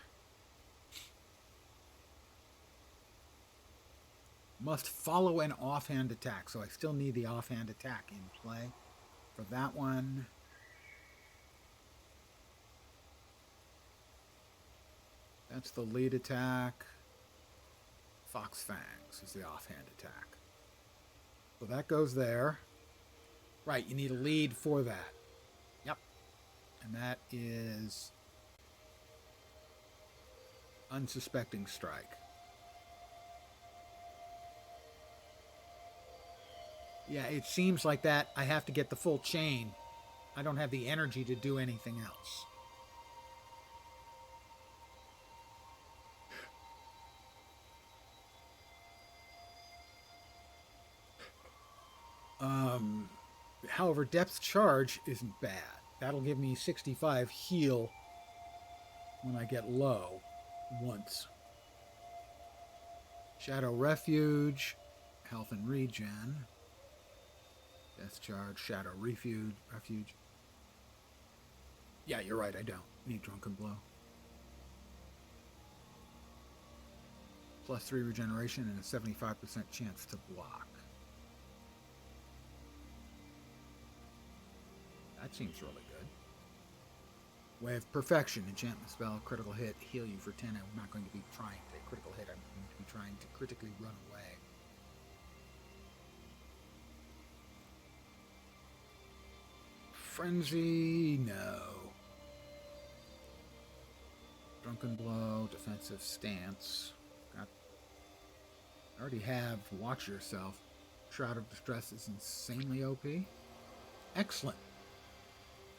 Must follow an offhand attack. So I still need the offhand attack in play for that one. That's the lead attack. Fox Fangs is the offhand attack. So that goes there. Right, you need a lead for that. Yep. And that is Unsuspecting Strike. Yeah, it seems like that I have to get the full chain. I don't have the energy to do anything else. However, Depth Charge isn't bad. That'll give me 65 heal when I get low once. Shadow Refuge, Health and Regen. Death Charge, Shadow Refuge. Yeah, you're right, I don't need Drunken Blow. Plus 3 regeneration and a 75% chance to block. That seems really good. Way of Perfection, enchantment spell, critical hit, heal you for 10. I'm not going to be trying to critical hit, I'm going to be trying to critically run away. Frenzy, no. Drunken Blow, defensive stance. I already have Watch Yourself. Shroud of Distress is insanely OP. Excellent.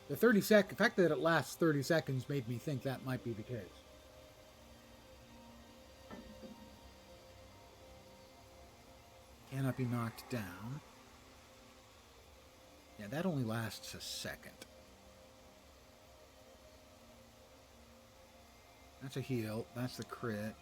The fact that it lasts 30 seconds made me think that might be the case. Cannot be knocked down. Yeah, that only lasts a second. That's a heal. That's the crit.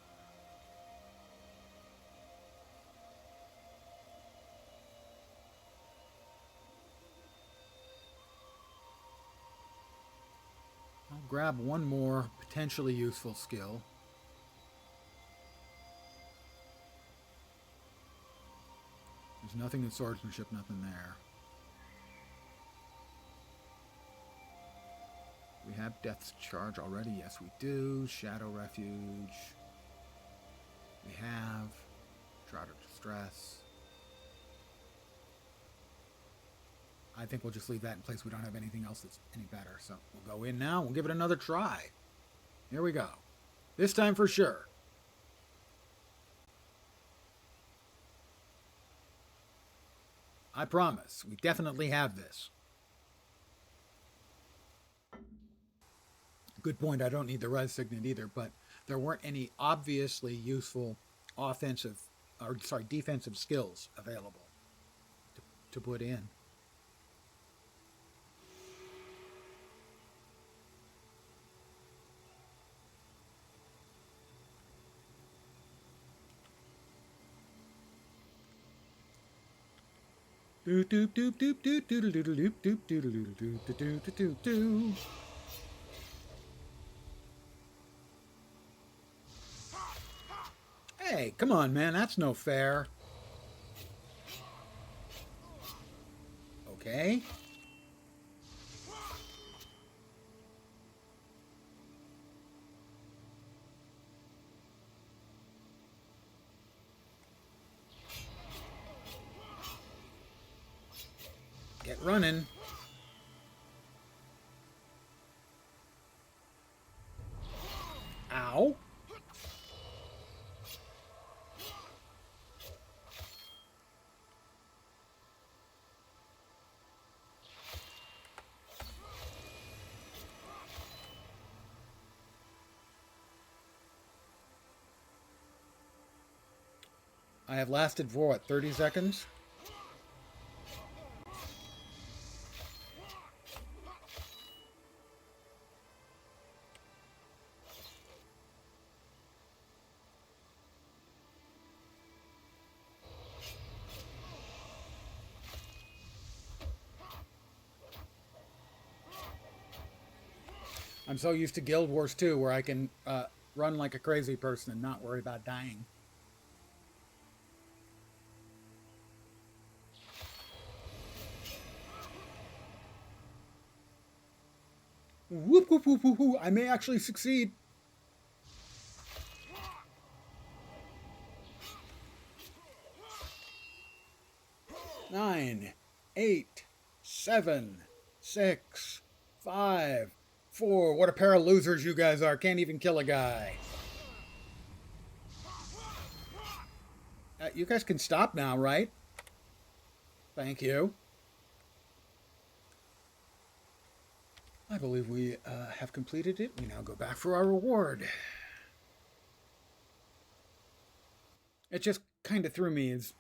I'll grab one more potentially useful skill. There's nothing in swordsmanship, nothing there. We have Death's Charge already. Yes, we do. Shadow Refuge. We have Shroud of Distress. I think we'll just leave that in place. We don't have anything else that's any better. So we'll go in now. We'll give it another try. Here we go. This time for sure. I promise. We definitely have this. Good point. I don't need the res signet either, but there weren't any obviously useful defensive skills available to put in. Doop doop doop doop doop doodle doodle doop doop doodle doodle doop doop doop doop. Hey, come on, man. That's no fair. Okay. Get running. Ow. I have lasted for what, 30 seconds? I'm so used to Guild Wars 2 where I can run like a crazy person and not worry about dying. Whoop, whoop, whoop, whoop, whoop. I may actually succeed. Nine, 8, 7, 6, 5, 4. What a pair of losers you guys are. Can't even kill a guy. You guys can stop now, right? Thank you. I believe we have completed it. We now go back for our reward. It just kind of threw me as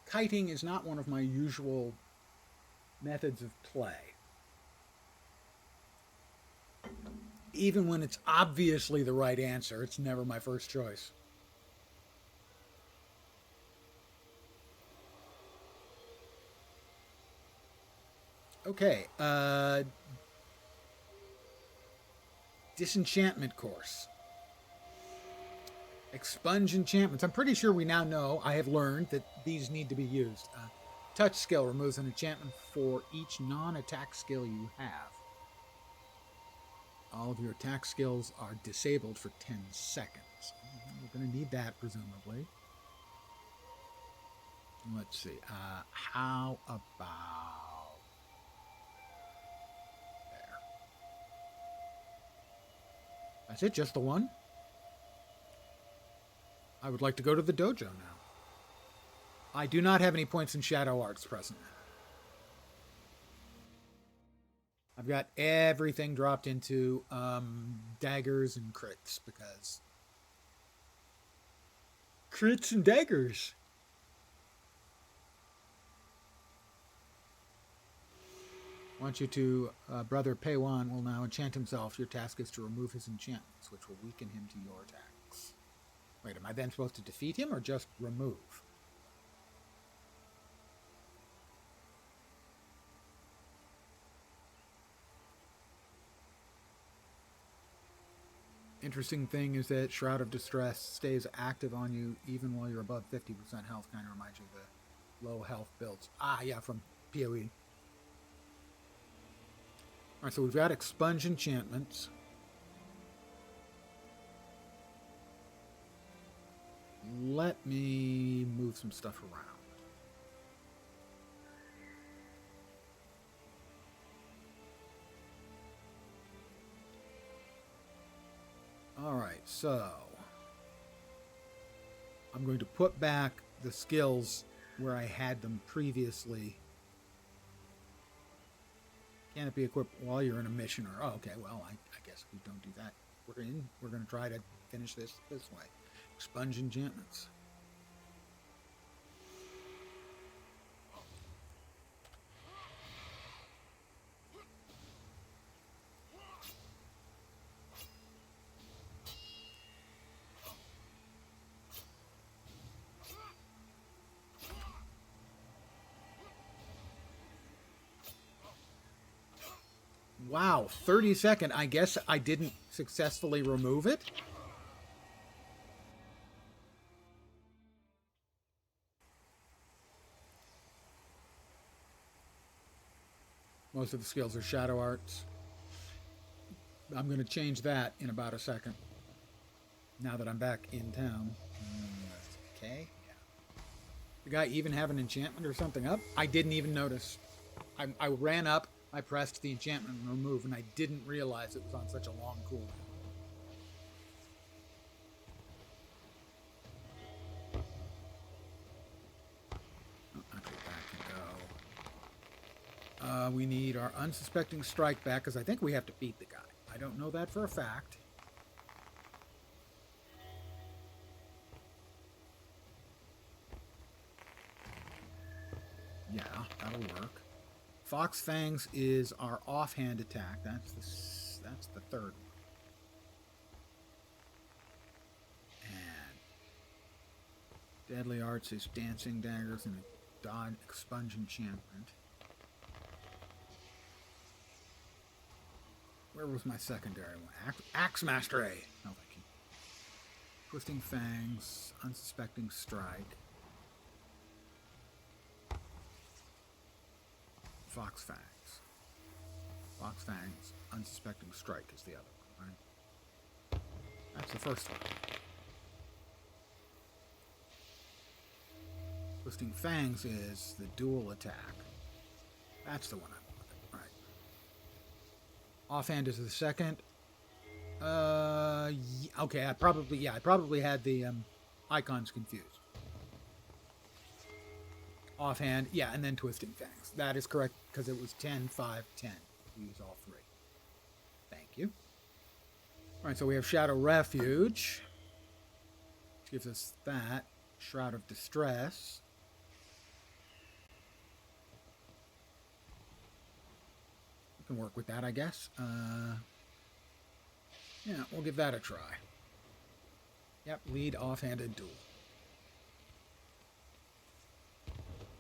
kiting is not one of my usual methods of play. Even when it's obviously the right answer, it's never my first choice. Okay, disenchantment course. Expunge enchantments. I'm pretty sure we now know, I have learned, that these need to be used. Touch skill removes an enchantment for each non-attack skill you have. All of your attack skills are disabled for 10 seconds. We're going to need that, presumably. Let's see. How about... there. That's it? Just the one? I would like to go to the dojo now. I do not have any points in Shadow Arts present. I've got everything dropped into daggers and crits because... crits and daggers! I want you to... Brother Peiwan will now enchant himself. Your task is to remove his enchantments, which will weaken him to your attacks. Wait, am I then supposed to defeat him or just remove? Interesting thing is that Shroud of Distress stays active on you even while you're above 50% health. Kind of reminds you of the low health builds. Ah, yeah, from PoE. Alright, so we've got Expunge enchantments. Let me move some stuff around. Alright, so I'm going to put back the skills where I had them previously. Can it be equipped while you're in a mission? Or, oh, okay, well, I guess we don't do that. We're going to try to finish this way. Expunge enchantments. Wow, 30-second. I guess I didn't successfully remove it. Most of the skills are shadow arts. I'm going to change that in about a second. Now that I'm back in town. Okay. Yeah. The guy even have an enchantment or something up? I didn't even notice. I ran up, I pressed the enchantment and remove, and I didn't realize it was on such a long cooldown. We need our unsuspecting strike back, because I think we have to beat the guy. I don't know that for a fact. Yeah, that'll work. Fox Fangs is our offhand attack. That's the third one. And Deadly Arts is Dancing Daggers and a Dodge Expunge enchantment. Where was my secondary one? Axe Master A. No, thank you. Twisting Fangs, Unsuspecting Strike. Fox Fangs. Fox Fangs, Unsuspecting Strike is the other one, right? That's the first one. Twisting Fangs is the dual attack. That's the one I wanted, right. Offhand is the second. Okay, I probably had the icons confused. Offhand, yeah, and then Twisting Fangs. That is correct, because it was 10, 5, 10. Use all three. Thank you. Alright, so we have Shadow Refuge, which gives us that. Shroud of Distress. We can work with that, I guess. Yeah, we'll give that a try. Yep, lead, offhanded, duel.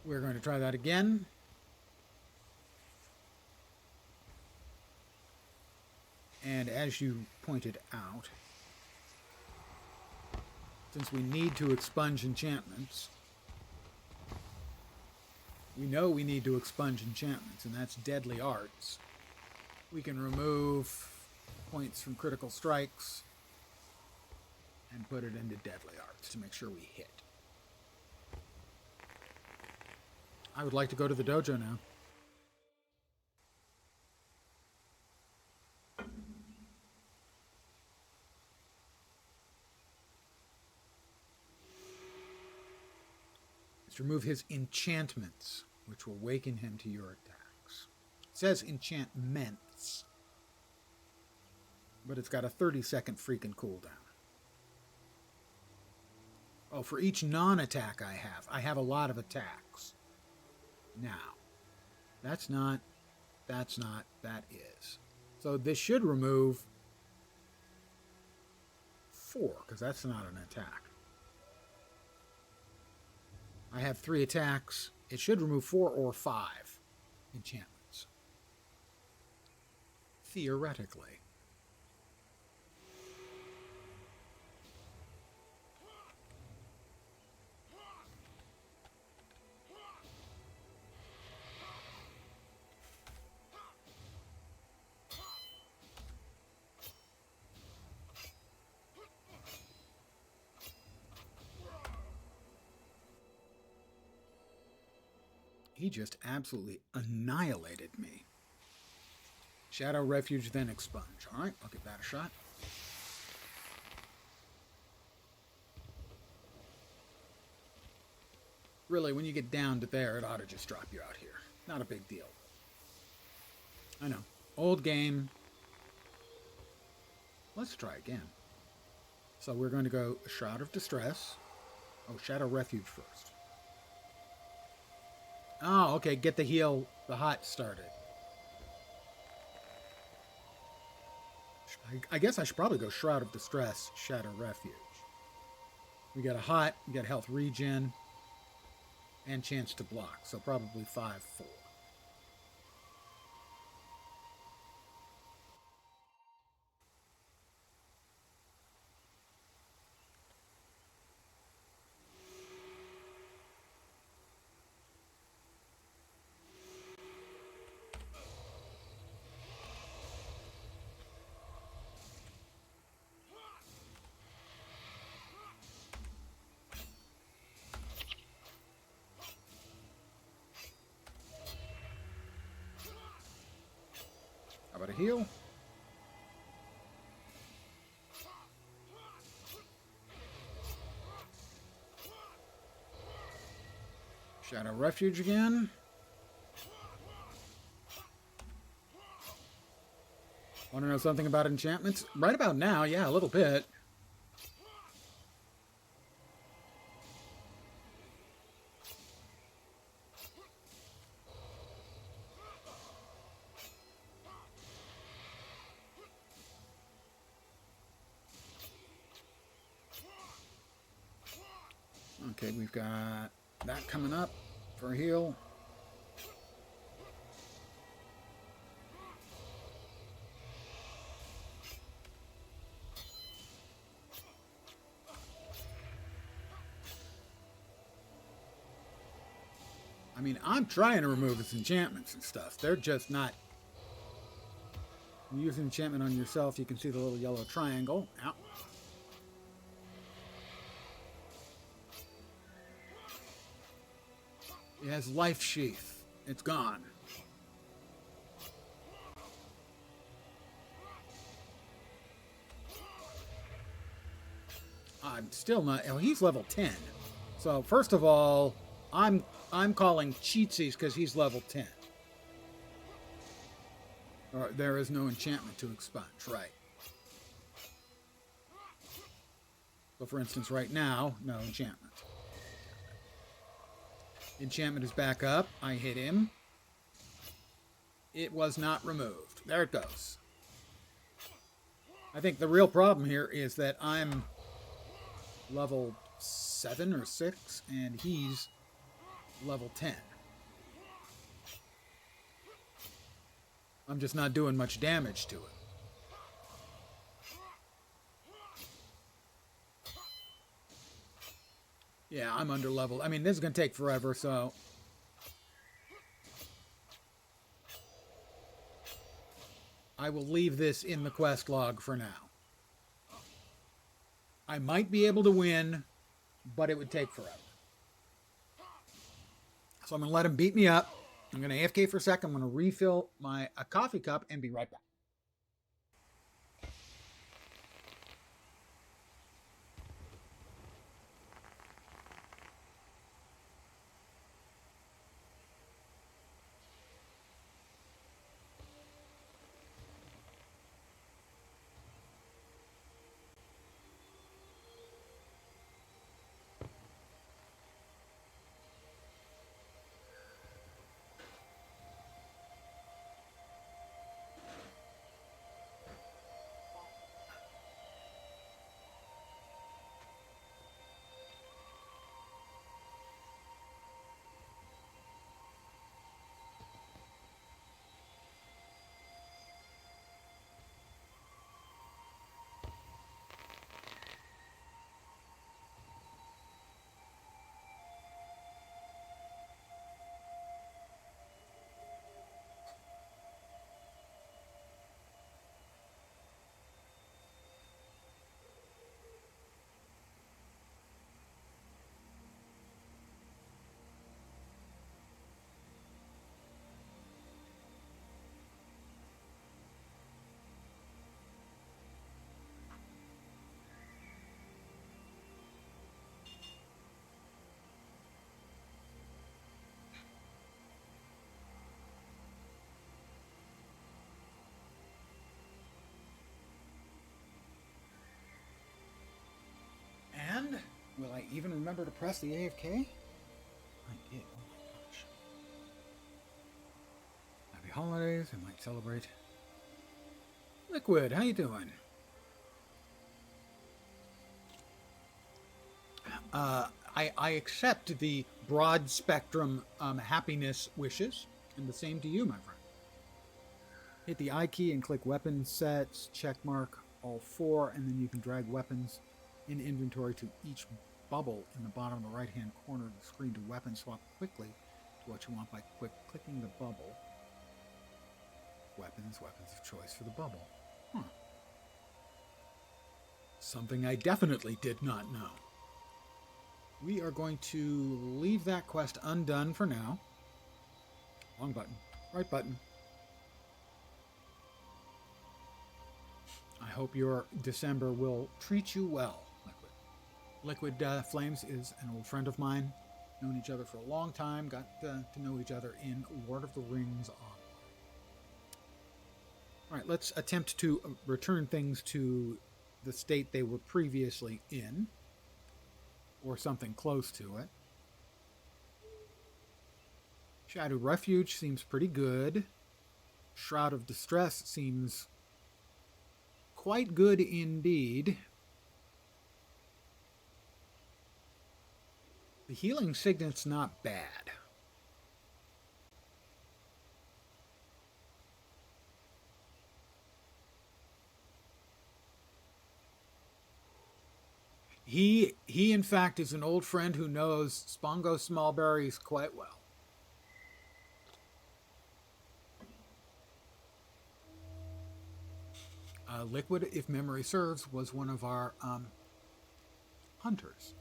We're going to try that again. And as you pointed out, since we need to expunge enchantments, we know we need to expunge enchantments, and that's Deadly Arts. We can remove points from critical strikes and put it into Deadly Arts to make sure we hit. I would like to go to the dojo now. Let's remove his enchantments, which will waken him to your attacks. It says enchantments, but it's got a 30-second freaking cooldown. Oh, for each non-attack I have a lot of attacks. Now, that's not, that is. So this should remove 4, because that's not an attack. I have 3 attacks. It should remove 4 or 5 enchantments. Theoretically. He just absolutely annihilated me. Shadow Refuge, then Expunge. Alright, I'll give that a shot. Really, when you get down to there, it ought to just drop you out here. Not a big deal. I know. Old game. Let's try again. So we're going to go Shroud of Distress. Oh, Shadow Refuge first. Oh, okay. Get the heal, the hot started. I guess I should probably go Shroud of Distress, Shadow Refuge. We got a hot, we got health regen, and chance to block. So probably 5-4. How about a heal? Shadow Refuge again. Want to know something about enchantments? Right about now, yeah, a little bit. Okay, we've got that coming up for a heal. I mean, I'm trying to remove its enchantments and stuff. They're just not. You use an enchantment on yourself, you can see the little yellow triangle. Ow. It has Life Sheath. It's gone. I'm still not. Oh, he's level 10. So first of all, I'm calling cheatsies because he's level 10. Or there is no enchantment to expunge, right? So for instance, right now, no enchantment. Enchantment is back up. I hit him. It was not removed. There it goes. I think the real problem here is that I'm level 7 or 6, and he's level 10. I'm just not doing much damage to it. Yeah, I'm under level. I mean, this is going to take forever, so... I will leave this in the quest log for now. I might be able to win, but it would take forever. So I'm going to let him beat me up. I'm going to AFK for a sec. I'm going to refill my coffee cup and be right back. remember to press the AFK? I did. Oh my gosh. Happy holidays. I might celebrate. Liquid, how you doing? I accept the broad spectrum happiness wishes, and the same to you, my friend. Hit the I key and click weapon sets, check mark all 4, and then you can drag weapons in inventory to each bubble in the bottom of the right hand corner of the screen to weapon swap quickly to what you want by clicking the bubble. Weapons of choice for the bubble. Huh. Something I definitely did not know. We are going to leave that quest undone for now. Wrong button. Right button. I hope your December will treat you well, Liquid. Liquid Flames is an old friend of mine. Known each other for a long time. Got to know each other in Lord of the Rings Online. All right, let's attempt to return things to the state they were previously in, or something close to it. Shadow Refuge seems pretty good. Shroud of Distress seems quite good indeed. The Healing Signet's not bad. He in fact is an old friend who knows Spongo Smallberries quite well. Liquid, if memory serves, was one of our hunters.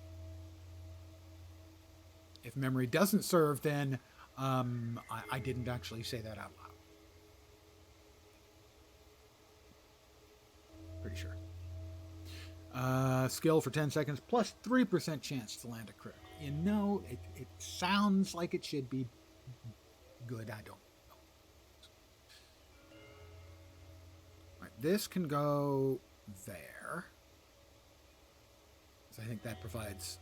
If memory doesn't serve, then I didn't actually say that out loud. Pretty sure. Skill for 10 seconds, plus 3% chance to land a critical. You know, it sounds like it should be good. I don't know. All right, this can go there. So I think that provides...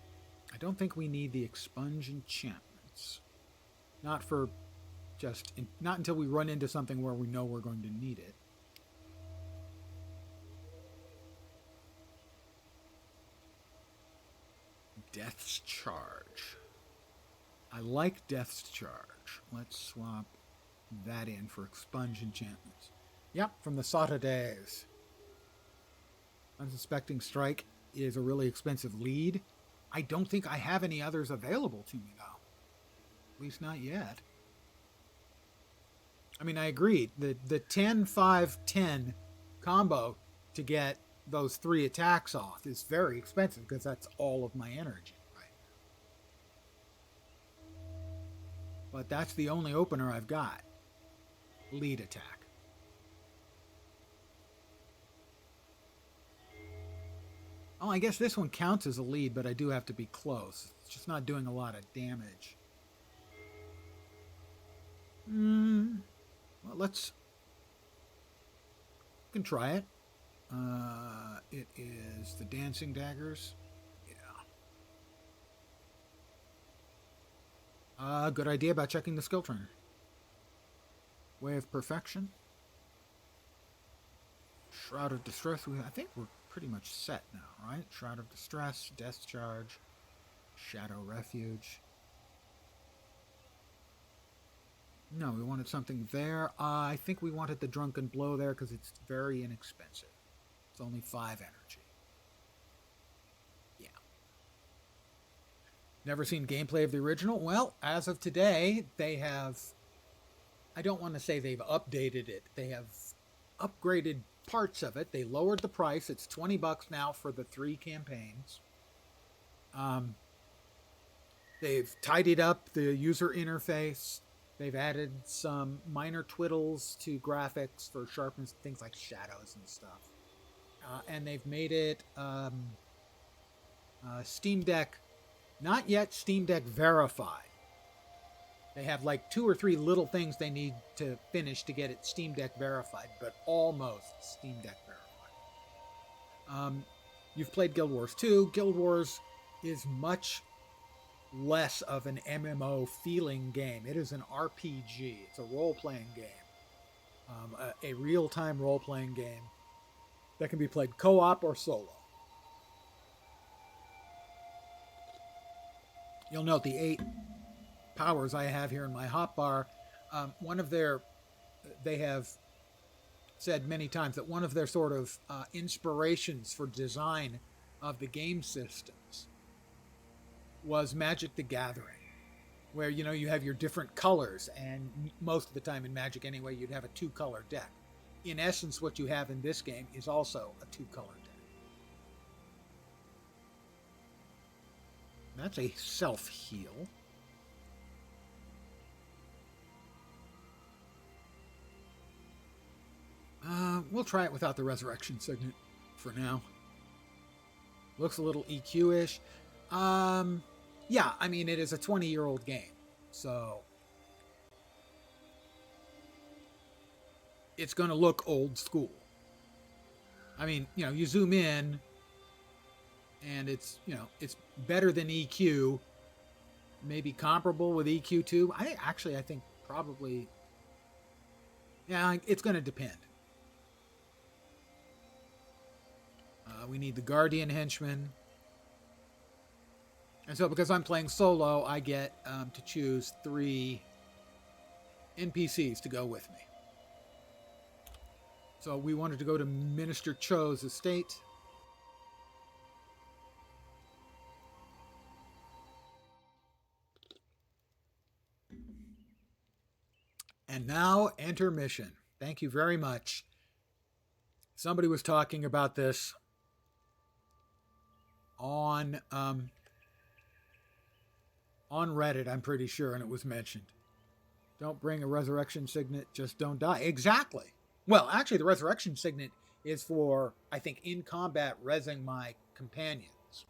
I don't think we need the expunge enchantments. Not for just... not until we run into something where we know we're going to need it. Death's Charge. I like Death's Charge. Let's swap that in for expunge enchantments. Yep, from the Sota days. Unsuspecting Strike is a really expensive lead. I don't think I have any others available to me, though. At least not yet. I mean, I agree. The 10-5-10 combo to get those 3 attacks off is very expensive because that's all of my energy, right? But that's the only opener I've got. Lead attack. Oh, I guess this one counts as a lead, but I do have to be close. It's just not doing a lot of damage. Well, let's... we can try it. It is the Dancing Daggers. Yeah. Good idea about checking the skill trainer. Way of Perfection. Shroud of Distress. I think we're pretty much set now, right? Shroud of Distress, Death Charge, Shadow Refuge. No, we wanted something there. I think we wanted the Drunken Blow there because it's very inexpensive. It's only 5 energy. Yeah. Never seen gameplay of the original? Well, as of today, they have... I don't want to say they've updated it. They have upgraded parts of it. They lowered the price. It's $20 now for the 3 campaigns. They've tidied up the user interface. They've added some minor twiddles to graphics for sharpness, things like shadows and stuff. And they've made it Steam Deck, not yet Steam Deck verified. They have like 2 or 3 little things they need to finish to get it Steam Deck verified, but almost Steam Deck verified. You've played Guild Wars 2. Guild Wars is much less of an MMO feeling game. It is an RPG. It's a role-playing game, a real-time role-playing game that can be played co-op or solo. You'll note the 8 powers I have here in my hotbar. They have said many times that one of their sort of inspirations for design of the game systems was Magic the Gathering, where, you know, you have your different colors, and most of the time in Magic anyway, you'd have a 2-color deck. In essence, what you have in this game is also a 2-color deck. That's a self-heal. We'll try it without the Resurrection Signet for now. Looks a little EQ-ish. Yeah, I mean, it is a 20-year-old game, so it's going to look old school. I mean, you know, you zoom in, and it's, you know, it's better than EQ, maybe comparable with EQ2. I think probably, yeah, it's going to depend. We need the Guardian Henchman. And so because I'm playing solo, I get to choose 3 NPCs to go with me. So we wanted to go to Minister Cho's estate. And now intermission. Thank you very much. Somebody was talking about this on Reddit, I'm pretty sure, and it was mentioned. Don't bring a Resurrection Signet, just don't die. Exactly. Well, actually, the Resurrection Signet is for, I think, in combat rezzing my companions.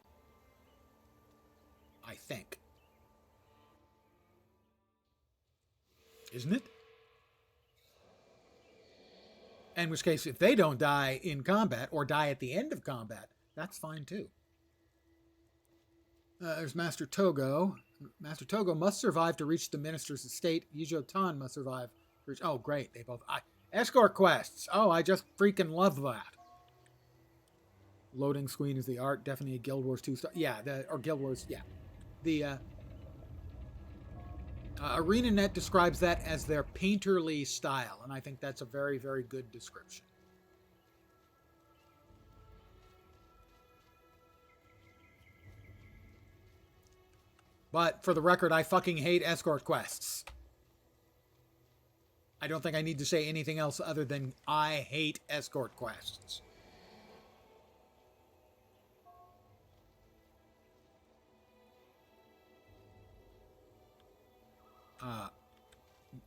I think. Isn't it? In which case, if they don't die in combat or die at the end of combat, that's fine too. There's Master Togo. Master Togo must survive to reach the minister's estate. Yijo Tan must survive to reach... Oh, great. They both... Escort quests. Oh, I just freaking love that. Loading screen is the art. Definitely a Guild Wars 2 star. Yeah, or Guild Wars... Yeah. The... ArenaNet describes that as their painterly style, and I think that's a very, very good description. But for the record, I fucking hate escort quests. I don't think I need to say anything else other than I hate escort quests.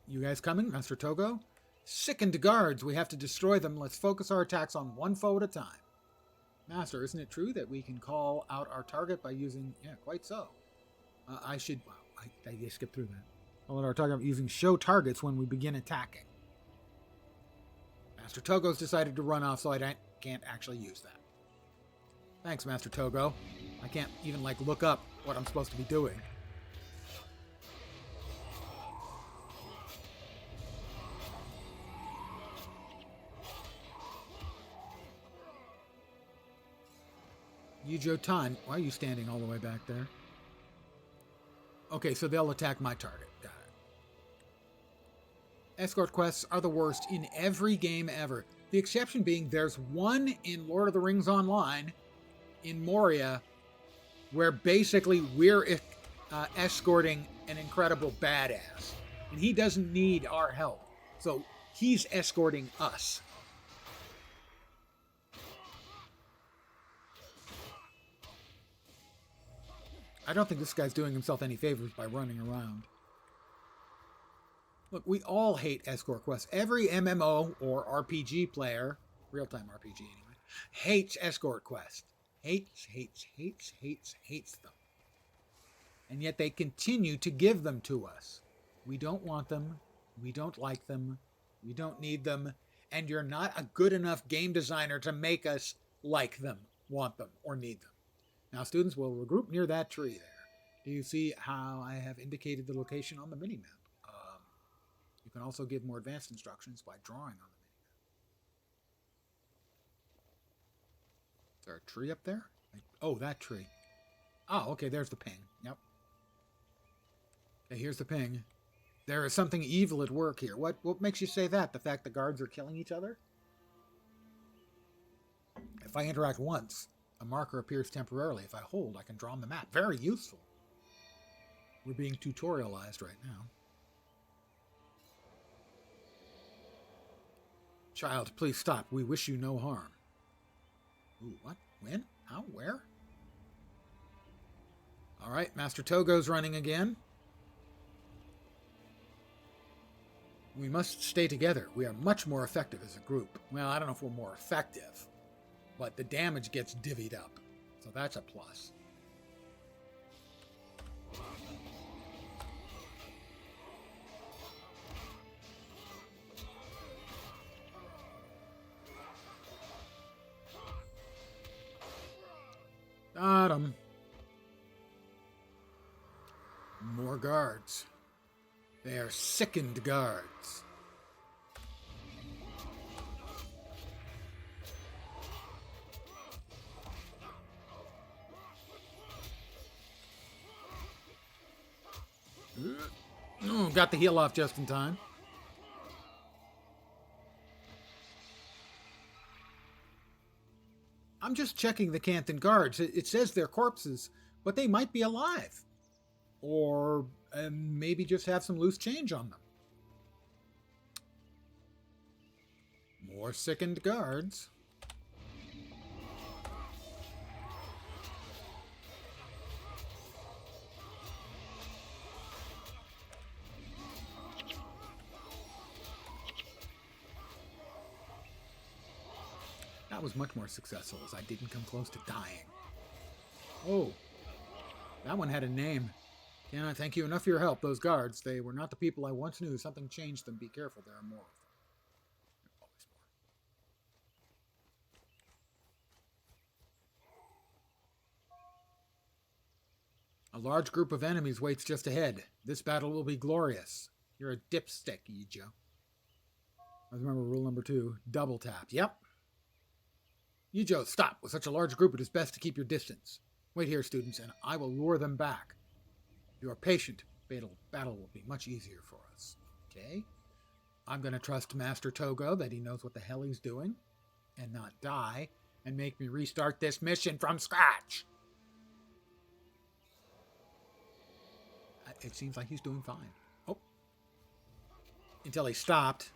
You guys coming, Master Togo? Sickened guards. We have to destroy them. Let's focus our attacks on one foe at a time. Master, isn't it true that we can call out our target by using... Yeah, quite so. I should... Well, I skipped through that. Call out our target by using show targets when we begin attacking. Master Togo's decided to run off, so I can't actually use that. Thanks, Master Togo. I can't even, like, look up what I'm supposed to be doing. Yijo Tan, why are you standing all the way back there? Okay, so they'll attack my target. Got it. Escort quests are the worst in every game ever. The exception being there's one in Lord of the Rings Online, in Moria, where basically we're escorting an incredible badass. And he doesn't need our help. So he's escorting us. I don't think this guy's doing himself any favors by running around. Look, we all hate escort quests. Every MMO or RPG player, real-time RPG anyway, hates escort quests. Hates them. And yet they continue to give them to us. We don't want them. We don't like them. We don't need them. And you're not a good enough game designer to make us like them, want them, or need them. Now, students will regroup near that tree there. Do you see how I have indicated the location on the minimap? You can also give more advanced instructions by drawing on the minimap. Is there a tree up there? Oh, that tree. Oh, okay, there's the ping. Yep. Okay, here's the ping. There is something evil at work here. What makes you say that? The fact the guards are killing each other? If I interact once, a marker appears temporarily. If I hold, I can draw on the map. Very useful. We're being tutorialized right now. Child, please stop. We wish you no harm. Ooh, what? When? How? Where? All right, Master Togo's running again. We must stay together. We are much more effective as a group. Well, I don't know if we're more effective, but the damage gets divvied up. So that's a plus. Got him. More guards. They are sickened guards. Oh, got the heal off just in time. I'm just checking the Canton guards. It says they're corpses, but they might be alive. Or maybe just have some loose change on them. More sickened guards. That was much more successful as I didn't come close to dying. Oh, that one had a name. Cannot thank you enough for your help. Those guards, they were not the people I once knew. Something changed them. Be careful, there are more of them. Always more. A large group of enemies waits just ahead. This battle will be glorious. You're a dipstick, Ijo. I remember rule number 2. Double tap. Yep. Ijo, stop. With such a large group, it is best to keep your distance. Wait here, students, and I will lure them back. If you are patient, battle will be much easier for us. Okay? I'm going to trust Master Togo that he knows what the hell he's doing, and not die, and make me restart this mission from scratch. It seems like he's doing fine. Oh. Until he stopped.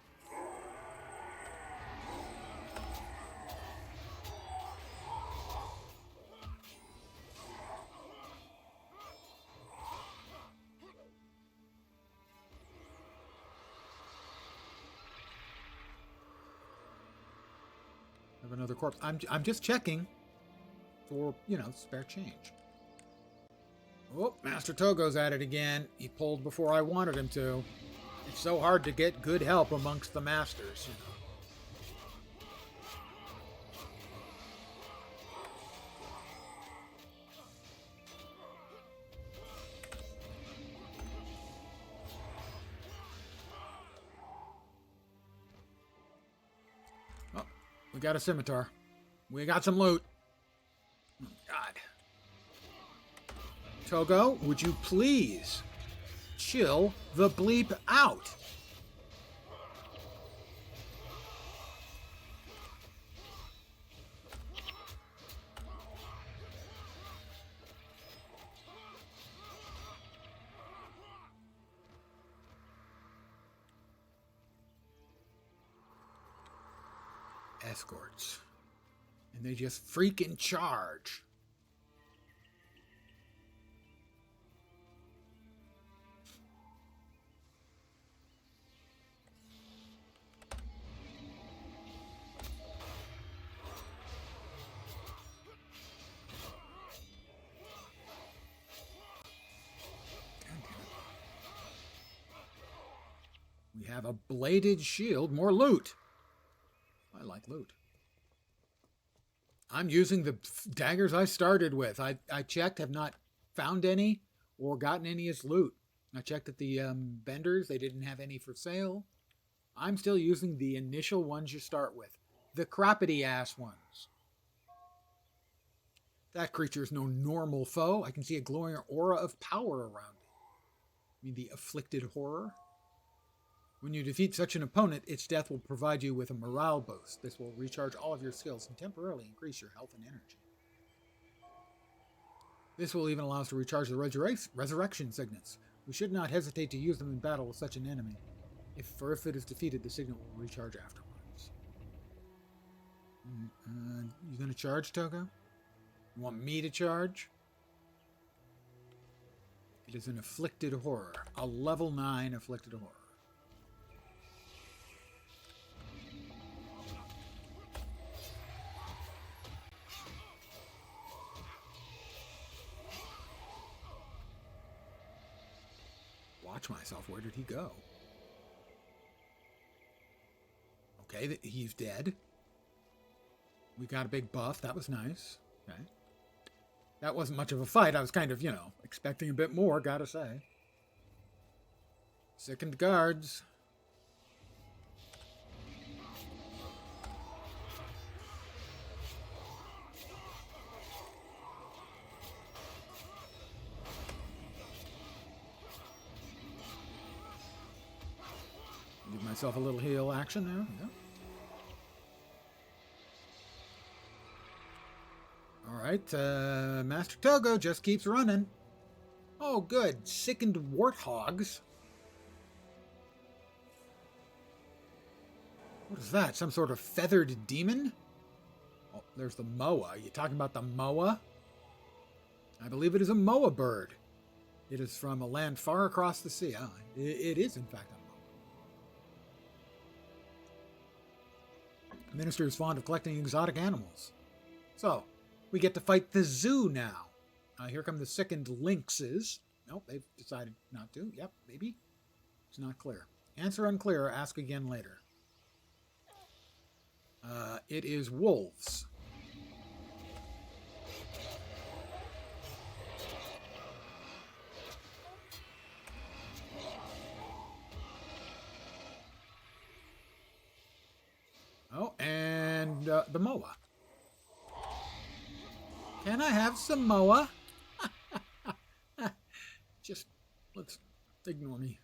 Have another corpse. I'm just checking for, spare change. Oh, Master Togo's at it again. He pulled before I wanted him to. It's so hard to get good help amongst the masters, Oh, we got a scimitar. We got some loot. Oh, God. Togo, would you please chill the bleep out? Escorts. And they just freaking charge. We have a bladed shield. More loot. I like loot. I'm using the daggers I started with. I checked, have not found any. or gotten any as loot. I checked at the vendors, they didn't have any for sale. I'm still using the initial ones you start with, the crappity ass ones. That creature is no normal foe. I can see a glowing aura of power around it. I mean, the afflicted horror. When you defeat such an opponent, its death will provide you with a morale boost. This will recharge all of your skills and temporarily increase your health and energy. This will even allow us to recharge the resurrection signets. We should not hesitate to use them in battle with such an enemy. If it is defeated, the signet will recharge afterwards. You gonna charge, Togo? You want me to charge? It is an afflicted horror. A level 9 afflicted horror. Watch myself. Where did he go? Okay, he's dead. We got a big buff. That was nice. Okay. That wasn't much of a fight. I was kind of, expecting a bit more, gotta say. Sickened guards. Give myself a little heal action there. Yeah. Alright, Master Togo just keeps running. Oh, good. Sickened warthogs. What is that? Some sort of feathered demon? Oh, there's the moa. Are you talking about the moa? I believe it is a moa bird. It is from a land far across the sea. It is, in fact, a moa. The minister is fond of collecting exotic animals. So, we get to fight the zoo now. Here come the sickened lynxes. Nope, they've decided not to. Yep, maybe. It's not clear. Answer unclear. Ask again later. It is wolves. Oh, and the moa. Can I have some moa? Just, let's ignore me.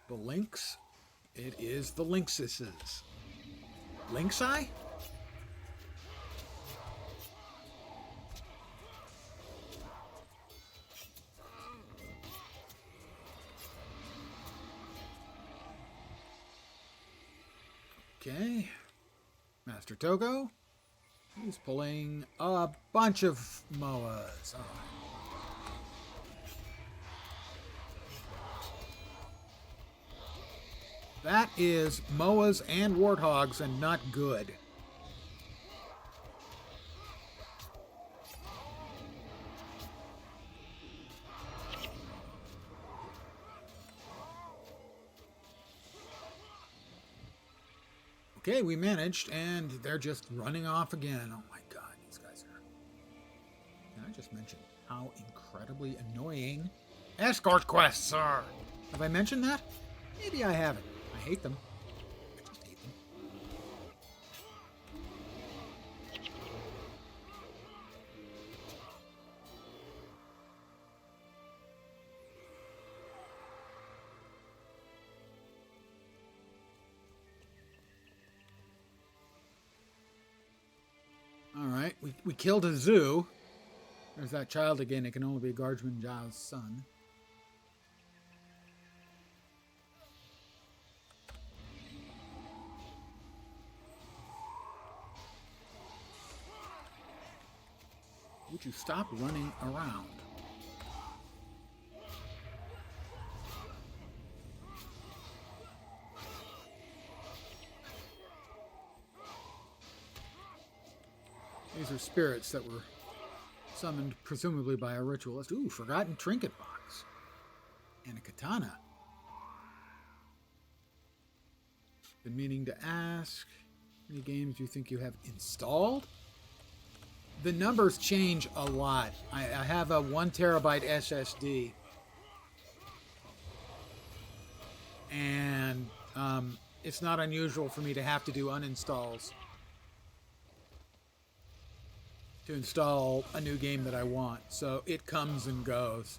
The lynx. It is the lynxes. Lynxi? Okay. Master Togo. He's pulling a bunch of moas. All right. That is moas and warthogs and not good. Okay, we managed, and they're just running off again. Oh my god, these guys are... Can I just mention how incredibly annoying escort quests are? Have I mentioned that? Maybe I haven't. I hate them. I just hate them. Alright, we killed a zoo. There's that child again. It can only be Guardsman Zhao's son. Would you stop running around? These are spirits that were summoned presumably by a ritualist. Ooh, forgotten trinket box. And a katana. Been meaning to ask, how many games do you think you have installed? The numbers change a lot. I have a 1 terabyte SSD, and it's not unusual for me to have to do uninstalls to install a new game that I want. So it comes and goes.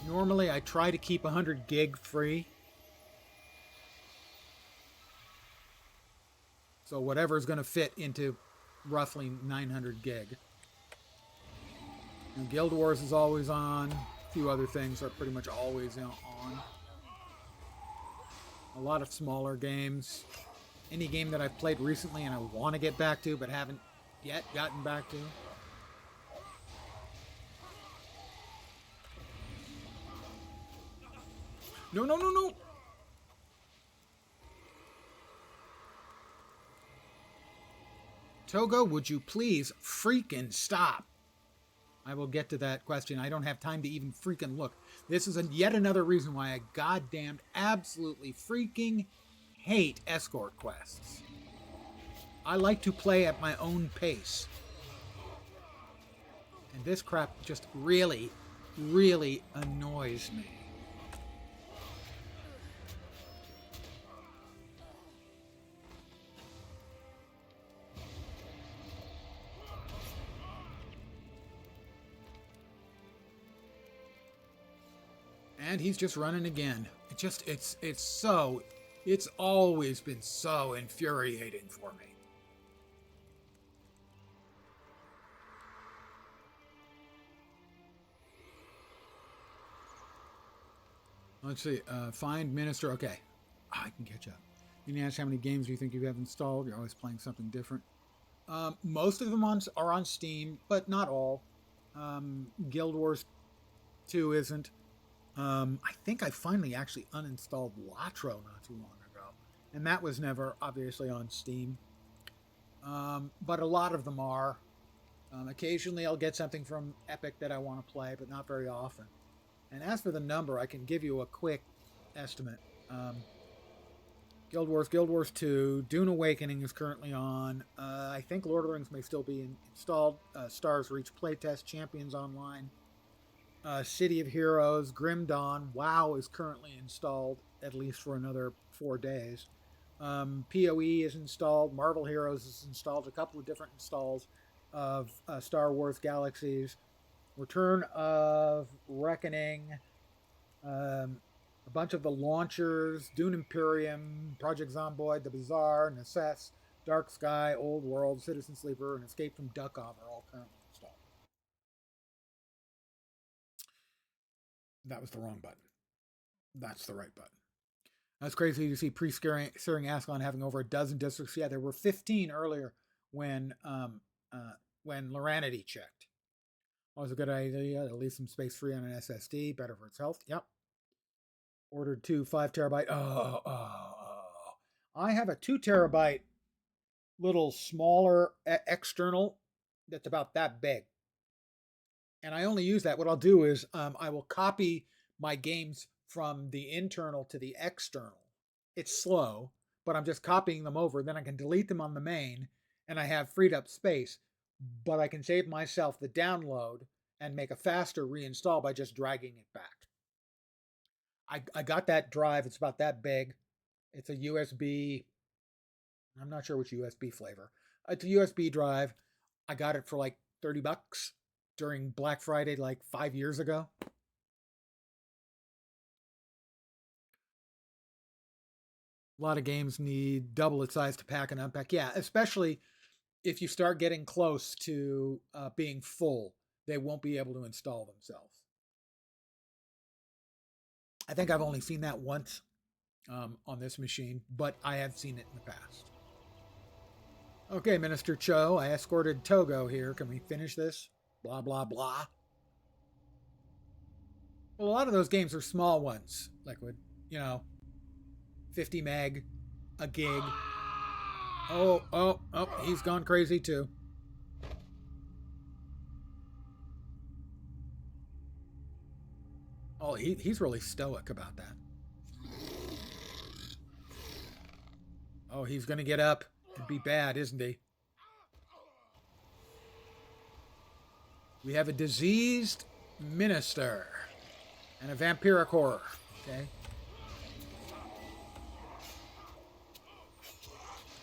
Normally, I try to keep 100 gig free. So whatever is going to fit into roughly 900 gig. And Guild Wars is always on. A few other things are pretty much always on. A lot of smaller games. Any game that I've played recently and I want to get back to but haven't yet gotten back to. No, no, no, no! Togo, would you please freaking stop? I will get to that question. I don't have time to even freaking look. This is yet another reason why I goddamned absolutely freaking hate escort quests. I like to play at my own pace. And this crap just really, really annoys me. And he's just running again. It's always been so infuriating for me. Let's see. Find minister. Okay. I can catch up. You can ask how many games you think you have installed. You're always playing something different. Most of them are on Steam, but not all. Guild Wars 2 isn't. I think I finally actually uninstalled Latro not too long ago. And that was never, obviously, on Steam. But a lot of them are. Occasionally I'll get something from Epic that I want to play, but not very often. And as for the number, I can give you a quick estimate. Guild Wars 2, Dune Awakening is currently on. I think Lord of the Rings may still be installed. Stars Reach playtest, Champions Online. City of Heroes, Grim Dawn, WoW is currently installed, at least for another 4 days. PoE is installed, Marvel Heroes is installed, a couple of different installs of Star Wars Galaxies, Return of Reckoning, a bunch of the launchers, Dune Imperium, Project Zomboid, The Bazaar, Necess, Dark Sky, Old World, Citizen Sleeper, and Escape from Duckov are all currently installed. That was the wrong button. That's the right button. That's crazy to see pre-searing Ascalon having over a dozen districts. Yeah, there were 15 earlier when Loranity checked. Always a good idea to leave some space free on an SSD. Better for its health. Yep. Ordered 2 5 terabyte. I have a 2 terabyte little smaller external that's about that big. And I only use that. What I'll do is I will copy my games from the internal to the external. It's slow, but I'm just copying them over. Then I can delete them on the main, and I have freed up space. But I can save myself the download and make a faster reinstall by just dragging it back. I got that drive. It's about that big. It's a USB. I'm not sure which USB flavor. It's a USB drive. I got it for like $30 during Black Friday like 5 years ago. A lot of games need double its size to pack and unpack. Yeah, especially if you start getting close to being full, they won't be able to install themselves. I think I've only seen that once on this machine, but I have seen it in the past. Okay, Minister Cho, I escorted Togo here. Can we finish this? Blah, blah, blah. Well, a lot of those games are small ones. Like, 50 meg, a gig. Oh, he's gone crazy too. Oh, he's really stoic about that. Oh, he's going to get up and be bad, isn't he? We have a diseased minister and a vampiric horror. Okay.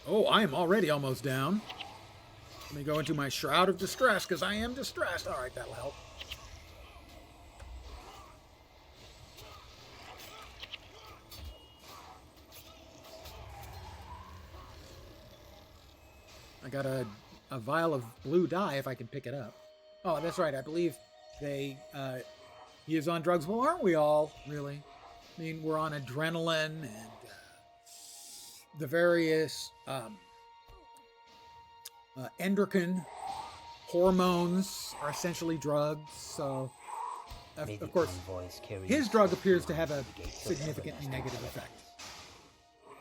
Oh, I am already almost down. Let me go into my Shroud of Distress, because I am distressed. All right, that'll help. I got a vial of blue dye if I can pick it up. Oh, that's right. I believe he is on drugs. Well, aren't we all, really? I mean, we're on adrenaline and the various endocrine hormones are essentially drugs. So, of course, his drug appears to have a significantly negative effect.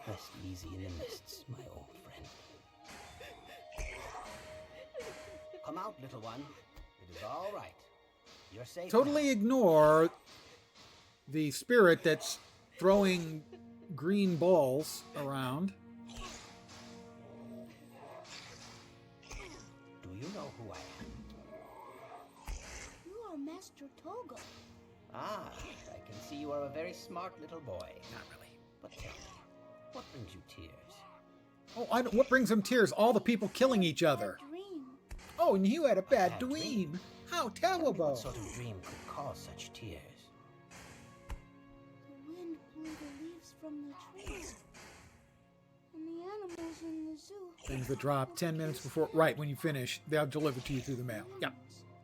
Rest easy in the mists, my old friend. Come out, little one. It is all right. You're safe. Totally ignore the spirit that's throwing green balls around. Do you know who I am? You are Master Togo. Ah, I can see you are a very smart little boy. Not really. But tell me, what brings you tears? Oh, what brings him tears? All the people killing each other. Dream. Oh, and you had a bad Bad dream? dream. How Tell me what terrible. sort of dream could cause such tears? The wind blew the leaves from the trees. And the animals in the zoo. Things that drop 10 minutes before, right when you finish, they'll deliver to you through the mail. Yep,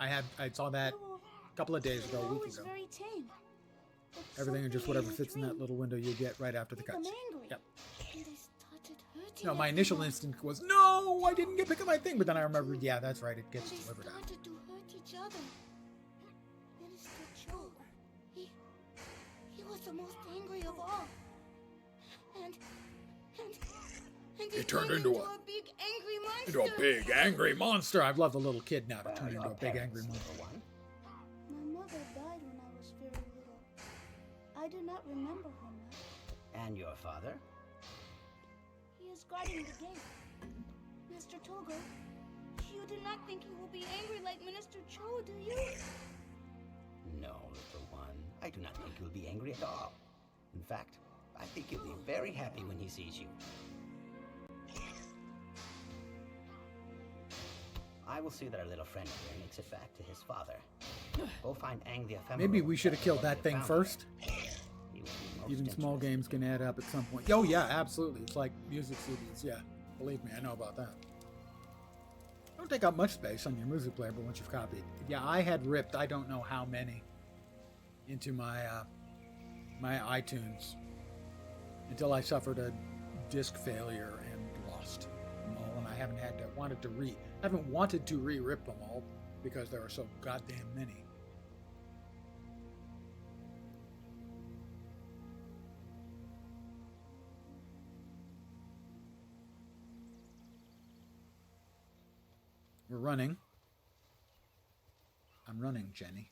I saw that a couple of days ago, a week ago. Very tame. But Everything is just something whatever in the fits in that dream little window you get right after the made them cuts. angry. Yep. And they started hurting No, my initial everyone. instinct was, no, I didn't get pick up my thing. But then I remembered, yeah, that's right, it gets And they delivered out. started to hurt each other. Minister Cho, he was the most angry of all. And he turned turned into a big angry monster. Into a big angry monster. I'd love the little kid now to Well, turn into your a big parents, angry monster. little one. My mother died when I was very little. I do not remember her much. And your father? He is guarding the gate. Mr. Togo, you do not think he will be angry like Minister Cho, do you? No, little one. I do not think he'll be angry at all. In fact, I think he'll be very happy when he sees you. I will see that our little friend here makes it back to his father. Go find Aang the Ephemeral. Maybe we should have killed that They thing found first. her. He will be most Even small interested. games can add up at some point. Oh, yeah, absolutely. It's like music CDs. Yeah, believe me, I know about that. Don't take up much space on your music player, but once you've copied. Yeah, I had ripped, I don't know how many, into my my iTunes until I suffered a disk failure and lost them all, and I haven't wanted to re-rip them all because there are so goddamn many. We're running. I'm running, Jenny.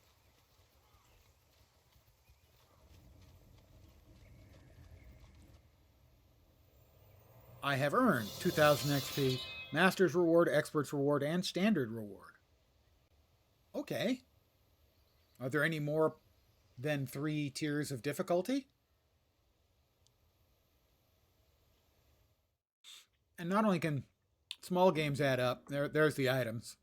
I have earned 2,000 XP, Master's Reward, Expert's Reward, and Standard Reward. Okay. Are there any more than 3 tiers of difficulty? And not only can small games add up, there's the items.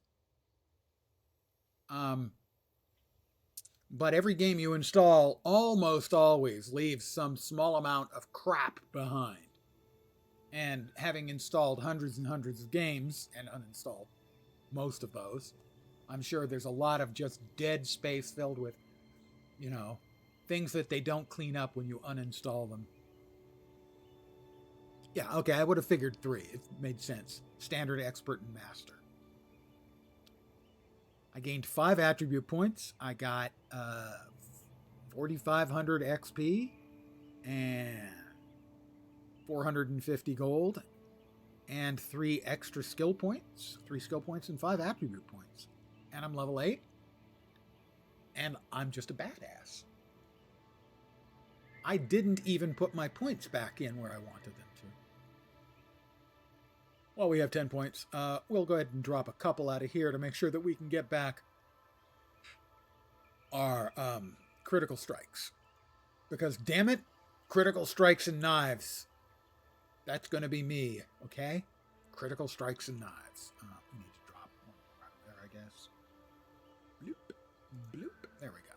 But every game you install almost always leaves some small amount of crap behind. And having installed hundreds and hundreds of games, and uninstalled most of those, I'm sure there's a lot of just dead space filled with, things that they don't clean up when you uninstall them. Yeah, okay, I would have figured 3. It made sense. Standard, Expert, and Master. I gained 5 attribute points. I got 4,500 XP and 450 gold and 3 extra skill points. 3 skill points and 5 attribute points. And I'm level 8. And I'm just a badass. I didn't even put my points back in where I wanted them to. Well, we have 10 points. We'll go ahead and drop a couple out of here to make sure that we can get back are critical strikes. Because, damn it, critical strikes and knives. That's going to be me, okay? Critical strikes and knives. We need to drop one right there, I guess. Bloop, bloop. There we go.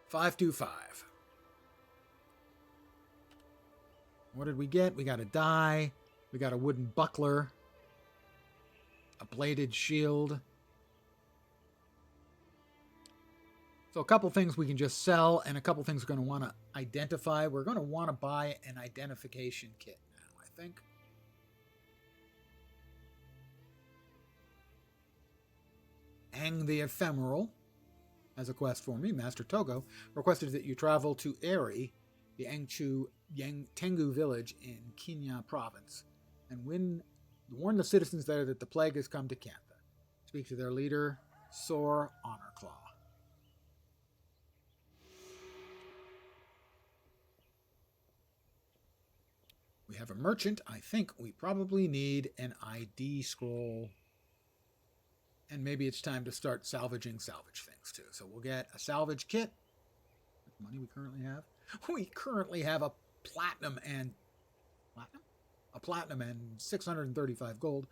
525. What did we get? We got a die. We got a wooden buckler. A bladed shield. So a couple things we can just sell, and a couple things we're going to want to identify. We're going to want to buy an identification kit now, I think. Hang the Ephemeral as a quest for me. Master Togo requested that you travel to Eri, the Tengu village in Kenya province, and warn the citizens there that the plague has come to Kantha. Speak to their leader, Sor Honorclaw. We have a merchant. I think we probably need an ID scroll. And maybe it's time to start salvaging salvage things too. So we'll get a salvage kit. What money we currently have? We currently have a platinum and 635 gold.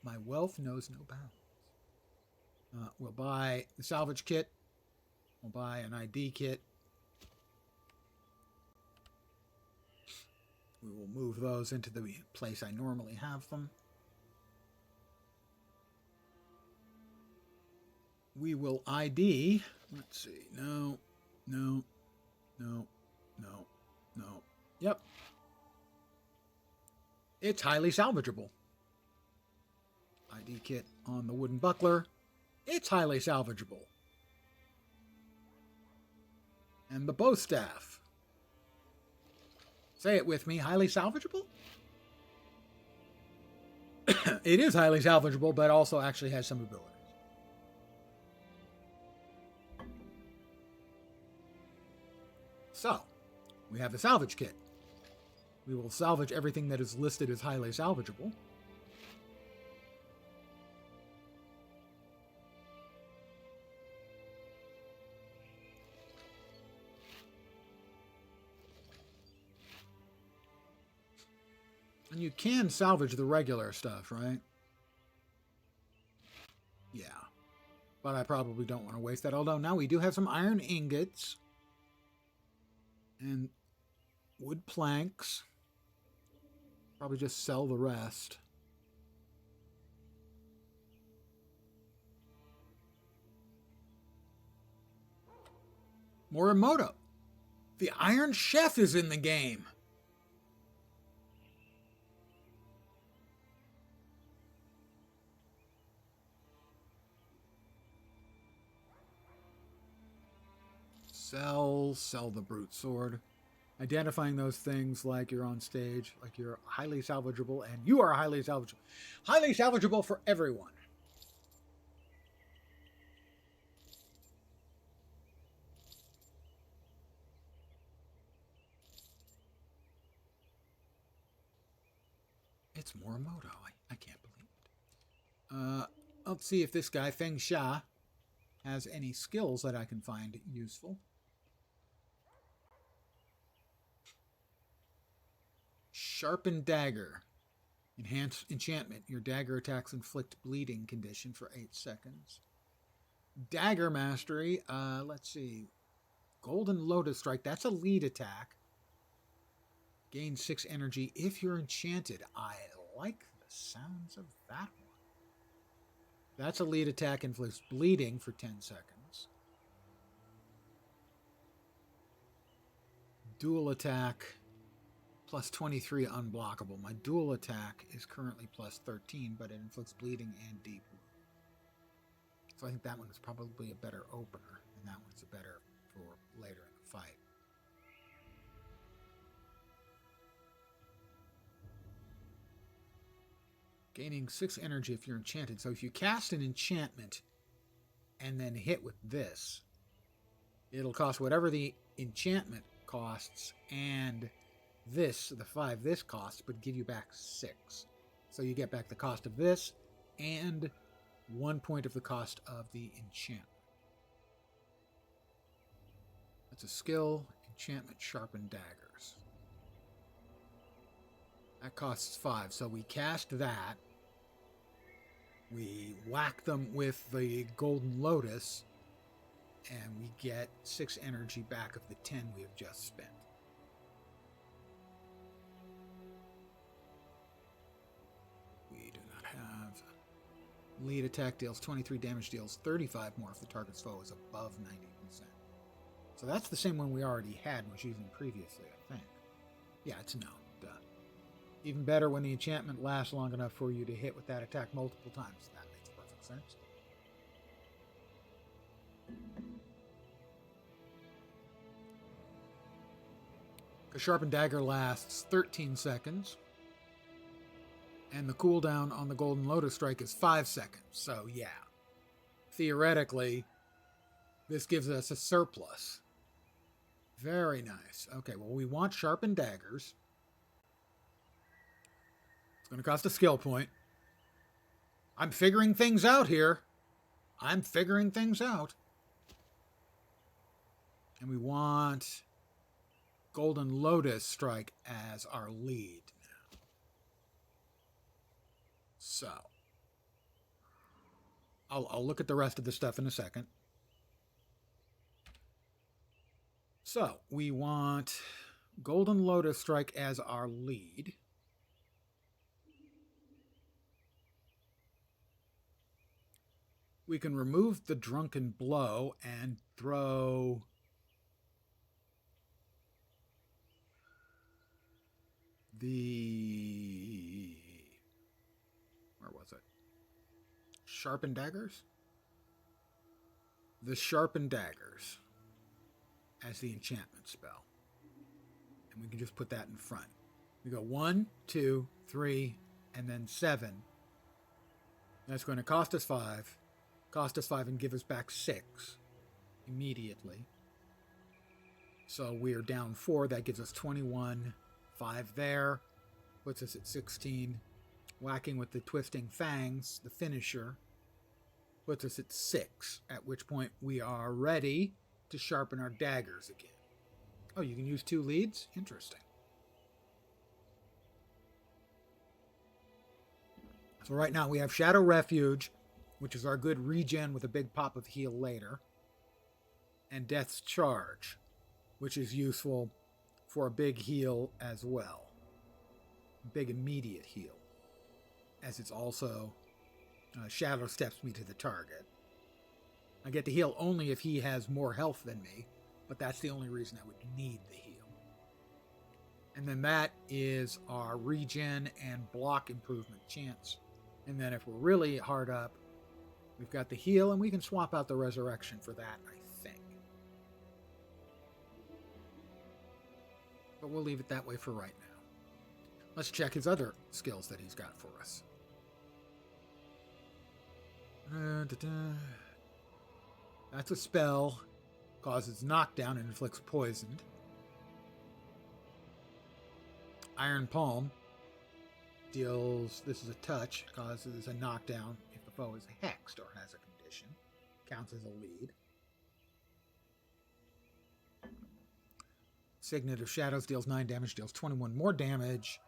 My wealth knows no bounds. We'll buy the salvage kit. We'll buy an ID kit. We will move those into the place I normally have them. We will ID. Let's see. No. Yep. It's highly salvageable. ID kit on the wooden buckler. It's highly salvageable. And the bow staff. Say it with me. Highly salvageable? It is highly salvageable, but also actually has some abilities. So, we have the salvage kit. We will salvage everything that is listed as highly salvageable. And you can salvage the regular stuff, right? Yeah. But I probably don't want to waste that. Although now we do have some iron ingots. And wood planks. Probably just sell the rest. Morimoto. The Iron Chef is in the game. Sell the brute sword. Identifying those things like you're on stage, like you're highly salvageable, and you are highly salvageable. Highly salvageable for everyone. It's Morimoto. I can't believe it. Let's see if this guy, Feng Xia, has any skills that I can find useful. Sharpened Dagger. Enhanced enchantment. Your dagger attacks inflict bleeding condition for 8 seconds. Dagger Mastery. Let's see. Golden Lotus Strike. That's a lead attack. Gain 6 energy if you're enchanted. I like the sounds of that one. That's a lead attack, inflicts bleeding for 10 seconds. Dual attack, plus 23 unblockable. My dual attack is currently plus 13, but it inflicts bleeding and deep wound. So I think that one is probably a better opener, and that one's a better for later in the fight. Gaining 6 energy if you're enchanted. So if you cast an enchantment and then hit with this, it'll cost whatever the enchantment costs and this, the 5 this costs, but give you back 6. So you get back the cost of this and 1 point of the cost of the enchantment. That's a skill, enchantment, sharpened daggers. That costs 5, so we cast that. We whack them with the Golden Lotus, and we get 6 energy back of the 10 we have just spent. We do not have... Lead attack deals 23 damage, deals 35 more if the target's foe is above 90%. So that's the same one we already had and was using previously, I think. Yeah, it's no. Duh. Even better when the enchantment lasts long enough for you to hit with that attack multiple times. That makes perfect sense. A sharpened dagger lasts 13 seconds. And the cooldown on the Golden Lotus Strike is 5 seconds. So, yeah. Theoretically, this gives us a surplus. Very nice. Okay, well, we want sharpened daggers. It's going to cost a skill point. I'm figuring things out here. I'm figuring things out. And we want Golden Lotus Strike as our lead now. So, I'll look at the rest of the stuff in a second. So, we want Golden Lotus Strike as our lead. We can remove the Drunken Blow and throw the... where was it? Sharpened Daggers? The Sharpened Daggers as the enchantment spell. And we can just put that in front. We go 1, 2, 3, and then 7. That's going to cost us 5. Cost us 5 and give us back 6 immediately. So we are down 4. That gives us 21. 5 there. Puts us at 16. Whacking with the Twisting Fangs, the finisher, puts us at 6. At which point we are ready to sharpen our daggers again. Oh, you can use 2 leads? Interesting. So right now we have Shadow Refuge, which is our good regen with a big pop of heal later, and Death's Charge, which is useful for a big heal as well. Big immediate heal, as it's also Shadow Steps me to the target. I get to heal only if he has more health than me, but that's the only reason I would need the heal. And then that is our regen and block improvement chance. And then if we're really hard up, we've got the heal, and we can swap out the resurrection for that, I think. But we'll leave it that way for right now. Let's check his other skills that he's got for us. That's a spell. Causes knockdown and inflicts poison. Iron Palm deals, this is a touch, causes a knockdown if the foe is hexed or has a condition. Counts as a lead. Signet of Shadows deals 9 damage, deals 21 more damage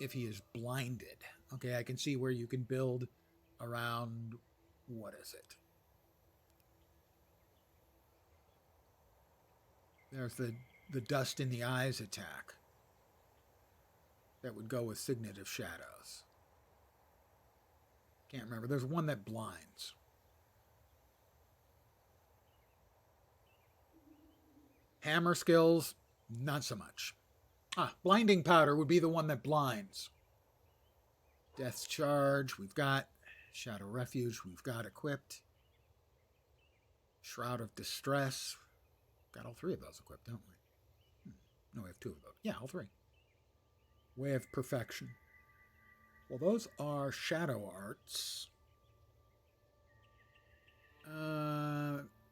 if he is blinded. Okay, I can see where you can build around, what is it? There's the dust in the eyes attack. That would go with Signet of Shadows. Can't remember. There's one that blinds. Hammer skills, not so much. Blinding Powder would be the one that blinds. Death's Charge, we've got. Shadow Refuge, we've got equipped. Shroud of Distress. Got all 3 of those equipped, don't we? No, we have 2 of those. Yeah, all 3. Way of Perfection. Well, those are Shadow Arts.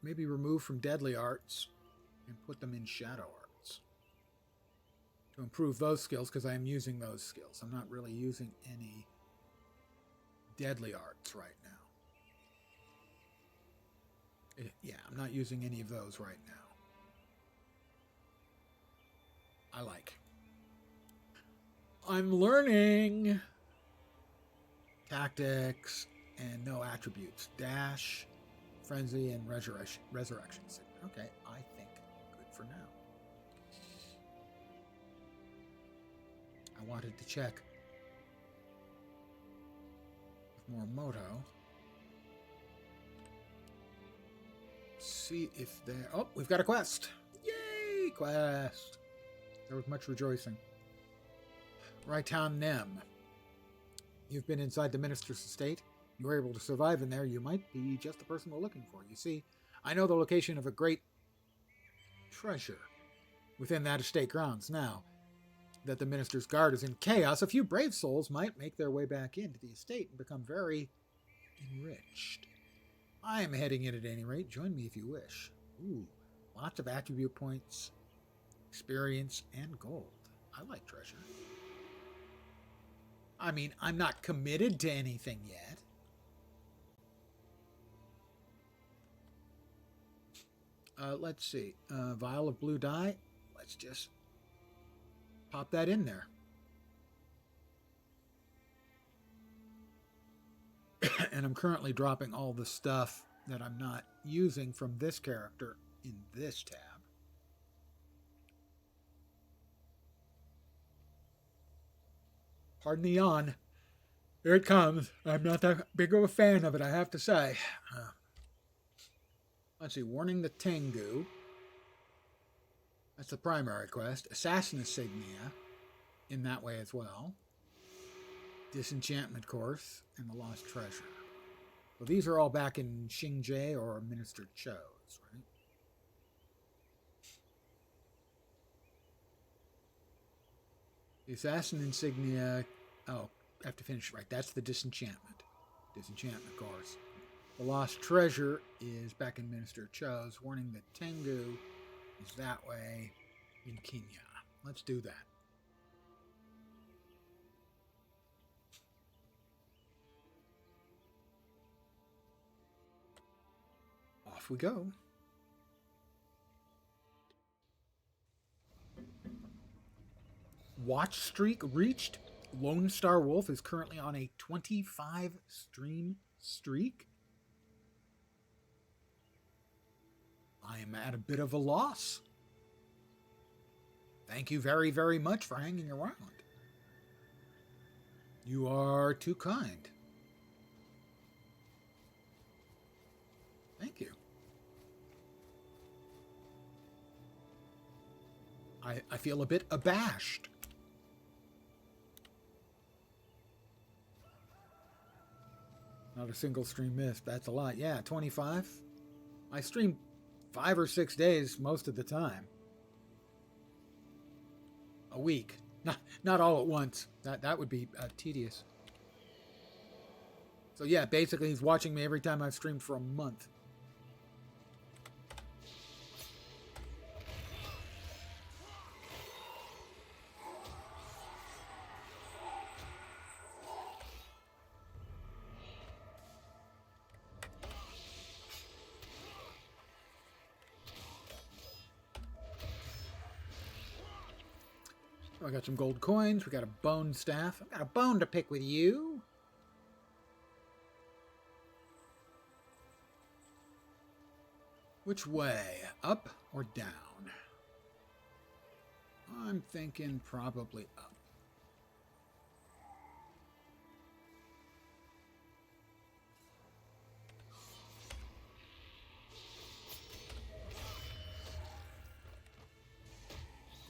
Maybe remove from Deadly Arts and put them in Shadow Arts. To improve those skills, because I am using those skills. I'm not really using any Deadly Arts right now. Yeah, I'm not using any of those right now. I like. I'm learning tactics and no attributes. Dash, frenzy, and resurrection. Okay, I think good for now. I wanted to check with Morimoto. See if there. Oh, we've got a quest! Yay, quest! There was much rejoicing. Raitan Nem. You've been inside the minister's estate. You were able to survive in there. You might be just the person we're looking for. You see, I know the location of a great treasure within that estate grounds. Now that the minister's guard is in chaos, a few brave souls might make their way back into the estate and become very enriched. I am heading in at any rate. Join me if you wish. Ooh, lots of attribute points, experience, and gold. I like treasure. I mean, I'm not committed to anything yet. Let's see. Vial of blue dye. Let's just pop that in there. And I'm currently dropping all the stuff that I'm not using from this character in this tab. Pardon the yawn. Here it comes. I'm not that big of a fan of it, I have to say. Let's see. Warning the Tengu. That's the primary quest. Assassin Insignia in that way as well. Disenchantment Course and the Lost Treasure. So these are all back in Xingzhe or Minister Cho's, right? The Assassin Insignia. Oh, I have to finish right. That's the Disenchantment Course. The Lost Treasure is back in Minister Cho's. Warning that Tengu is that way in Kenya. Let's do that. Off we go. Watch streak reached. Lone Star Wolf is currently on a 25 stream streak. I am at a bit of a loss. Thank you very, very much for hanging around. You are too kind. Thank you. I feel a bit abashed. Not a single stream missed. That's a lot. Yeah, 25. I stream 5 or 6 days most of the time. A week. Not all at once. That would be tedious. So yeah, basically he's watching me every time I've streamed for a month. I got some gold coins. We got a bone staff. I've got a bone to pick with you. Which way? Up or down? I'm thinking probably up.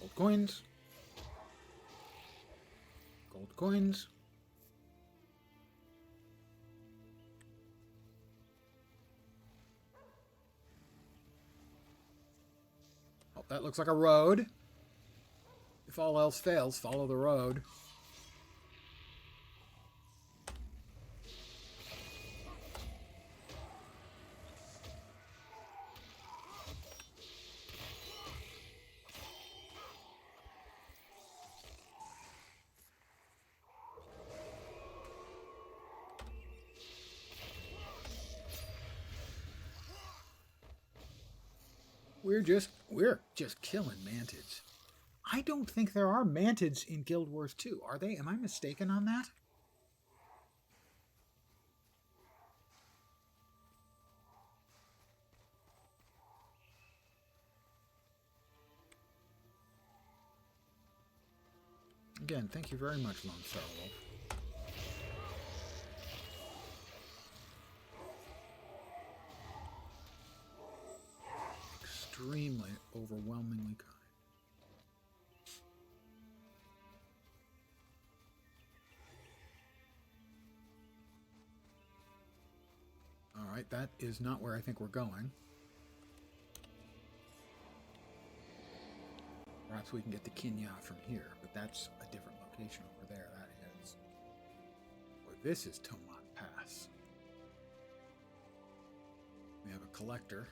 Gold coins. Gold coins. Oh, that looks like a road. If all else fails, follow the road. We're just killing mantids. I don't think there are mantids in Guild Wars 2, are they? Am I mistaken on that? Again, thank you very much, Lone Star Wolf. Extremely, overwhelmingly kind. Alright, that is not where I think we're going. Perhaps we can get to Kinya from here, but that's a different location over there. That is... Well, this is Tomont Pass. We have a collector.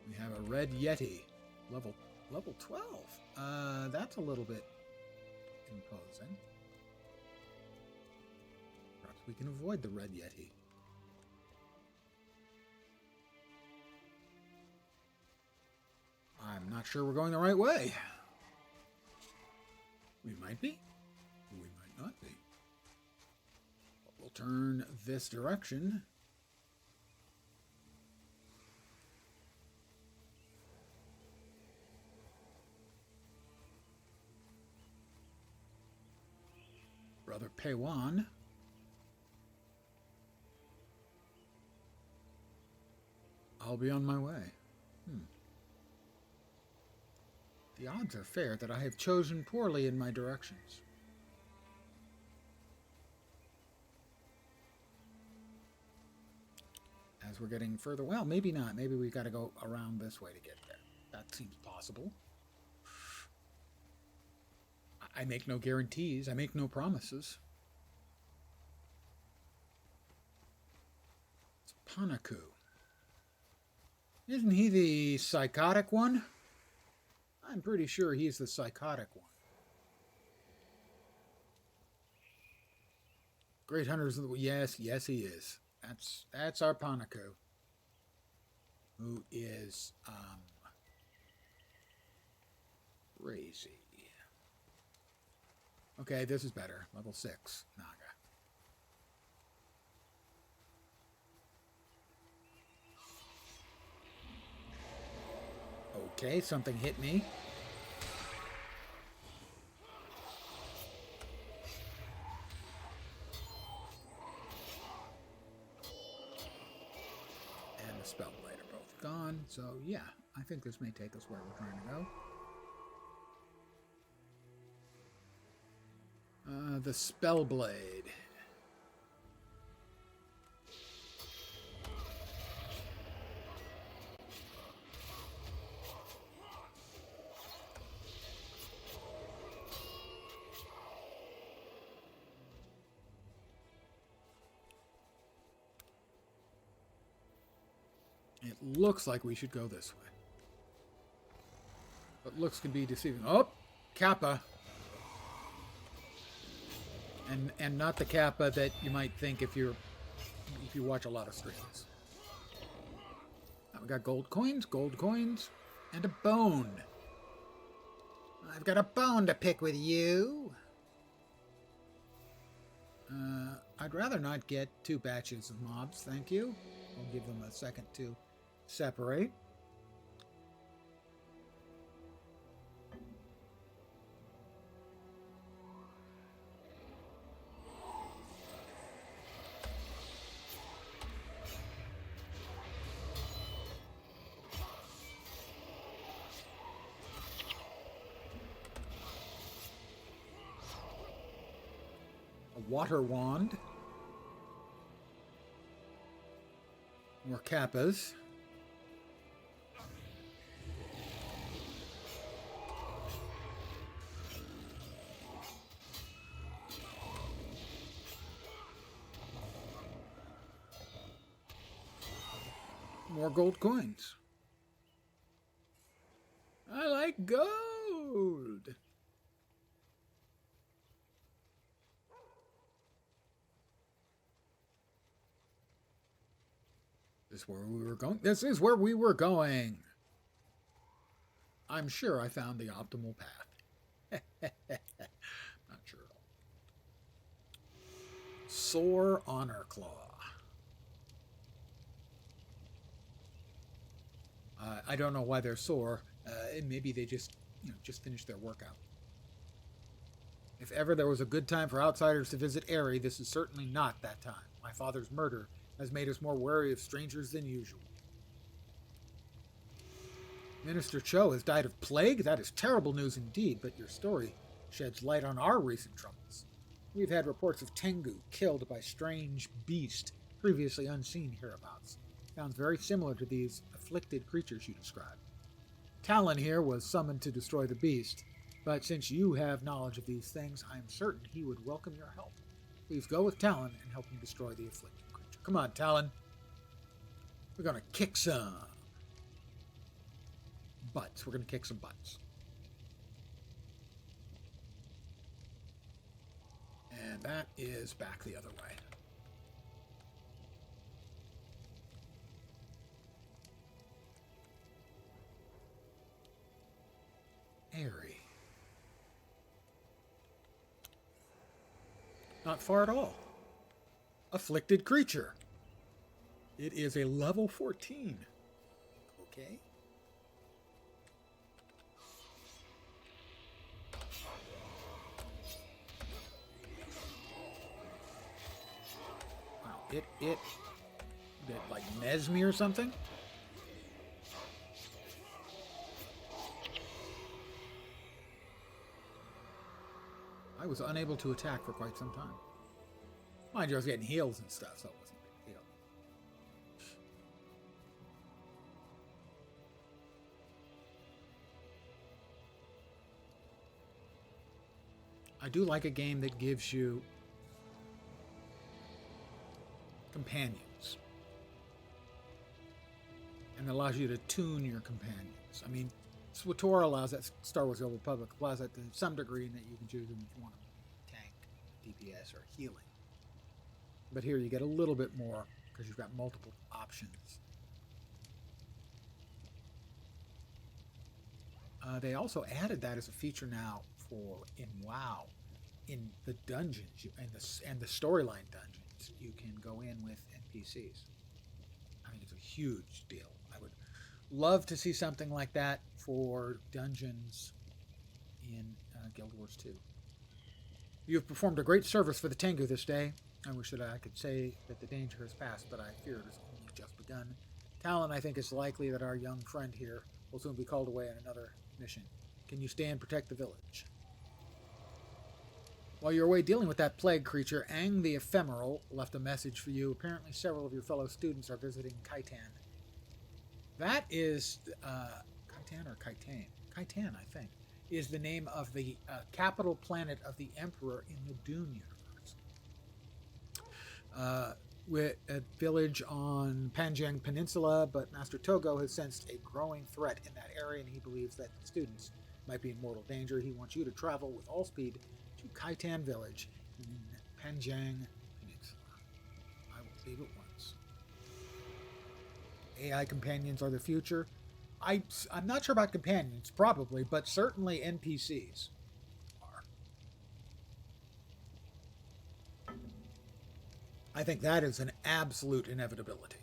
We have a red Yeti. Level 12. That's a little bit imposing. Perhaps we can avoid the red Yeti. I'm not sure we're going the right way. We might be. We might not be. But we'll turn this direction. Brother Peiwan. I'll be on my way. The odds are fair that I have chosen poorly in my directions. As we're getting further, well, maybe not. Maybe we got to go around this way to get there. That seems possible. I make no guarantees. I make no promises. It's Panaku. Isn't he the psychotic one? I'm pretty sure he's the psychotic one. Great Hunters of the... Yes, he is. That's our Panaku. Who is, crazy. Okay, this is better. Level 6, Naga. Okay, something hit me. And the Spellblade are both gone, so yeah, I think this may take us where we're trying to go. The Spellblade. It looks like we should go this way. But looks can be deceiving. Oh, Kappa. And not the Kappa that you might think if you watch a lot of streams. Now we got gold coins, and a bone. I've got a bone to pick with you. I'd rather not get 2 batches of mobs, thank you. I'll give them a second to separate. Water wand. More Kappas. More gold coins. I like gold. This is where we were going. This is where we were going. I'm sure I found the optimal path. Not sure at all. Sore Honor Claw. I don't know why they're sore. Maybe they just finished their workout. If ever there was a good time for outsiders to visit Aerie, this is certainly not that time. My father's murder has made us more wary of strangers than usual. Minister Cho has died of plague? That is terrible news indeed, but your story sheds light on our recent troubles. We've had reports of Tengu killed by strange beast previously unseen hereabouts. Sounds very similar to these afflicted creatures you described. Talon here was summoned to destroy the beast, but since you have knowledge of these things, I am certain he would welcome your help. Please go with Talon and help him destroy the afflicted creature. Come on, Talon. We're going to kick some butts. We're going to kick some butts. And that is back the other way. Aerie. Not far at all. Afflicted creature. It is a level 14. Okay. Wow, it like Nesme or something? I was unable to attack for quite some time. Mind you, I was getting heals and stuff, so it wasn't a big deal. I do like a game that gives you companions and allows you to tune your companions. I mean, SWTOR allows that, Star Wars: The Old Republic allows that to some degree, in that you can choose them if you want to tank, DPS, or healing. But here you get a little bit more because you've got multiple options. They also added that as a feature now in WoW, in the dungeons and the storyline dungeons. You can go in with NPCs. I think it's a huge deal. I would love to see something like that for dungeons in Guild Wars 2. You have performed a great service for the Tengu this day. I wish that I could say that the danger has passed, but I fear it has only just begun. Talon, I think it's likely that our young friend here will soon be called away on another mission. Can you stay and protect the village? While you're away dealing with that plague creature, Aang the Ephemeral left a message for you. Apparently several of your fellow students are visiting Khitan. That is Khitan or Khitan? Khitan, I think, is the name of the capital planet of the Emperor in the Dune universe. With a village on Panjang Peninsula, but Master Togo has sensed a growing threat in that area, and he believes that the students might be in mortal danger. He wants you to travel with all speed to Khitan Village in Panjang Peninsula. I will leave it once. AI companions are the future. I'm not sure about companions, probably, but certainly NPCs are. I think that is an absolute inevitability.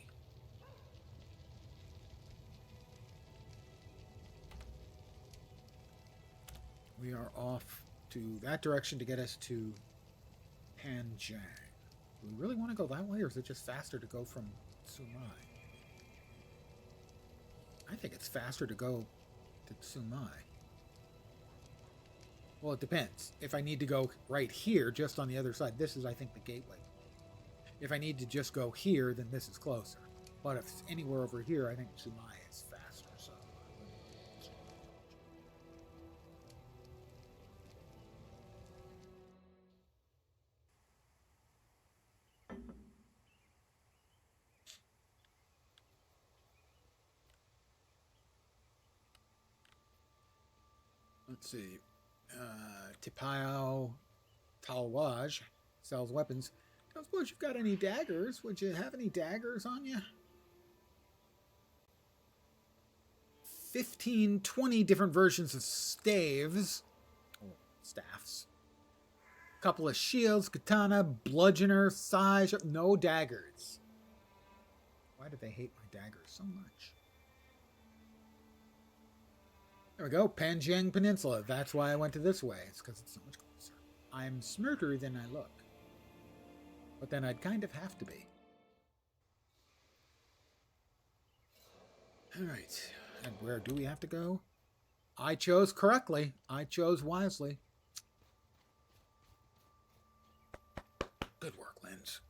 We are off to that direction to get us to Panjang. Do we really want to go that way, or is it just faster to go from Sumai? I think it's faster to go to Sumai. Well, it depends. If I need to go right here, just on the other side, this is, I think, the gateway. If I need to just go here, then this is closer. But if it's anywhere over here, I think Sumai is faster. So, let's see. Tipao Talwaj sells weapons. Don't suppose you've got any daggers. Would you have any daggers on you? 15, 20 different versions of staves. Or staffs. Couple of shields, katana, bludgeoner, sai, no daggers. Why do they hate my daggers so much? There we go, Panjiang Peninsula. That's why I went to this way. It's because it's so much closer. I'm smarter than I look. But then I'd kind of have to be. Alright, and where do we have to go? I chose correctly. I chose wisely. Good work, Linz.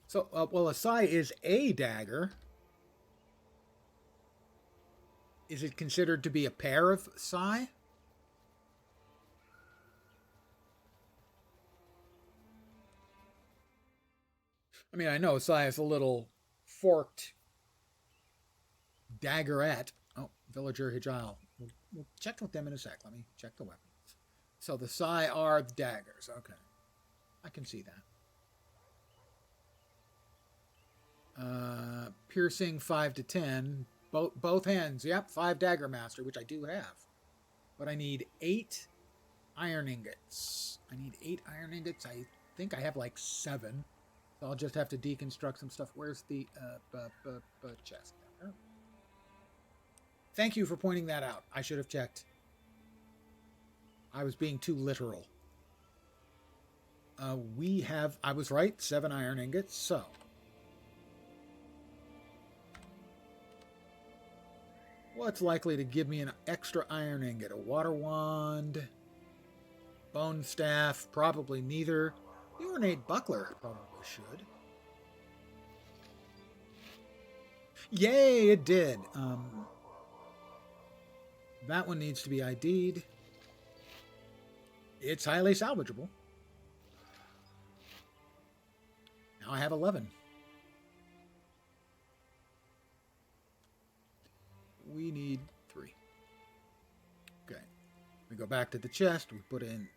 So, well, a sai is a dagger. Is it considered to be a pair of sai? I mean, I know sai is a little forked daggerette. Oh, villager Hijal. We'll check with them in a sec. Let me check the weapons. So the sai are the daggers. Okay. I can see that. Piercing 5 to 10. Both hands. Yep, 5 dagger master, which I do have. But I need 8 iron ingots. I need 8 iron ingots. I think I have like 7. So I'll just have to deconstruct some stuff. Where's the chest? Oh. Thank you for pointing that out. I should have checked. I was being too literal. I was right, 7 iron ingots, so. What's likely to give me an extra iron ingot? A water wand, bone staff, probably neither. The ornate buckler probably should. Yay, it did. That one needs to be ID'd. It's highly salvageable. Now I have 11. We need 3. Okay. We go back to the chest. We put in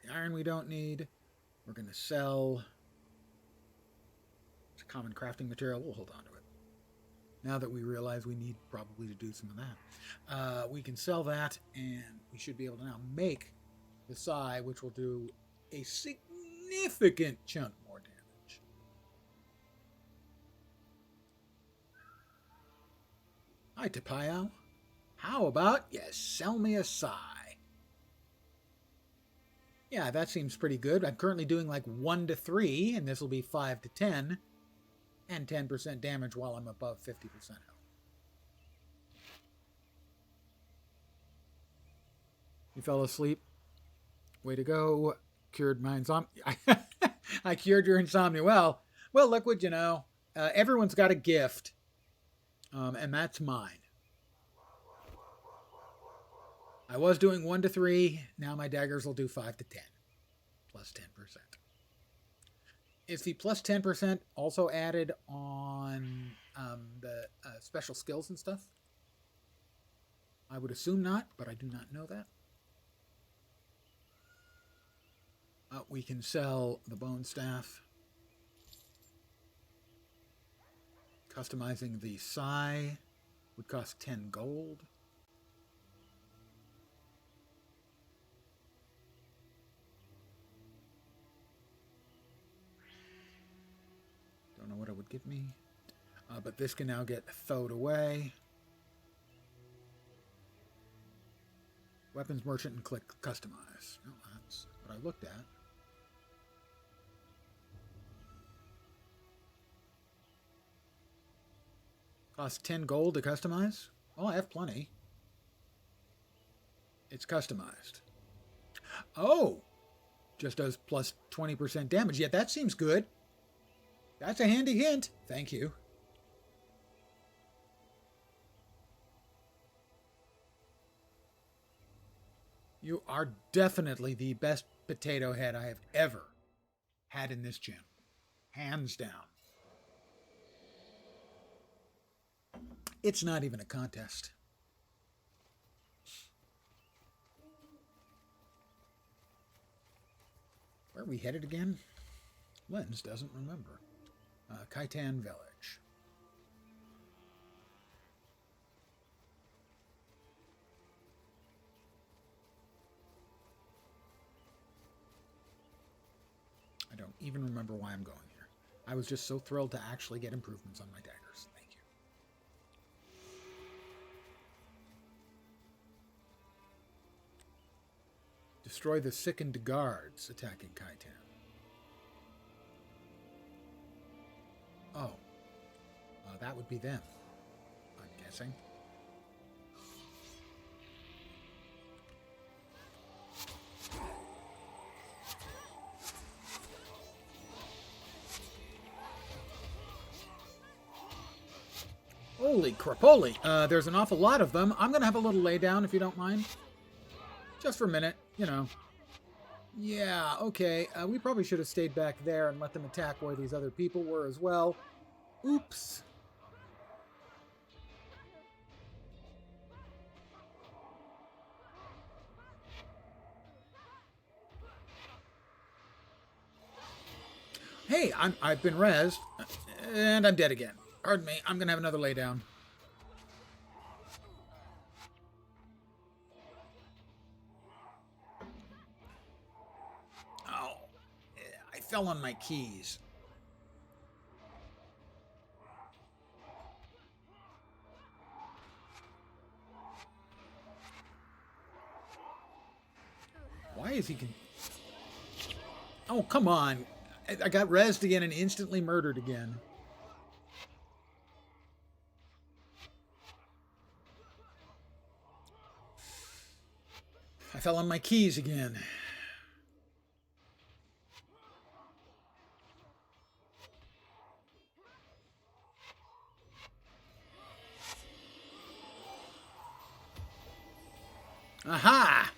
the iron we don't need. We're going to sell. It's a common crafting material. We'll hold on to it. Now that we realize we need probably to do some of that. We can sell that, and we should be able to now make the sai, which will do a significant chunk more damage. Hi, Tapio. How about you sell me a sai? Yeah, that seems pretty good. I'm currently doing like 1 to 3, and this will be 5 to 10, and 10% damage while I'm above 50% health. You fell asleep. Way to go. Cured my insomnia. I cured your insomnia. Well, Liquid, you know, everyone's got a gift, and that's mine. I was doing 1 to 3. Now my daggers will do 5 to 10. Plus 10%. Is the plus 10% also added on the special skills and stuff? I would assume not, but I do not know that. We can sell the bone staff. Customizing the sai would cost 10 gold. Don't know what it would give me. But this can now get thrown away. Weapons merchant and click customize. Oh, that's what I looked at. Costs 10 gold to customize? Oh, I have plenty. It's customized. Oh! Just does plus 20% damage. Yeah, that seems good. That's a handy hint. Thank you. You are definitely the best potato head I have ever had in this gym. Hands down. It's not even a contest. Where are we headed again? Lens doesn't remember. Kaitan Village. I don't even remember why I'm going here. I was just so thrilled to actually get improvements on my daggers. Thank you. Destroy the sickened guards attacking Kaitan. Oh. That would be them, I'm guessing. Holy crapoli. There's an awful lot of them. I'm going to have a little lay down if you don't mind. Just for a minute, you know. Yeah, okay. We probably should have stayed back there and let them attack where these other people were as well. Oops. Hey, I've been rezzed, and I'm dead again. Pardon me, I'm going to have another lay down. Oh, I fell on my keys. Why is he... Oh, come on. I got rezzed again and instantly murdered again. I fell on my keys again. Aha!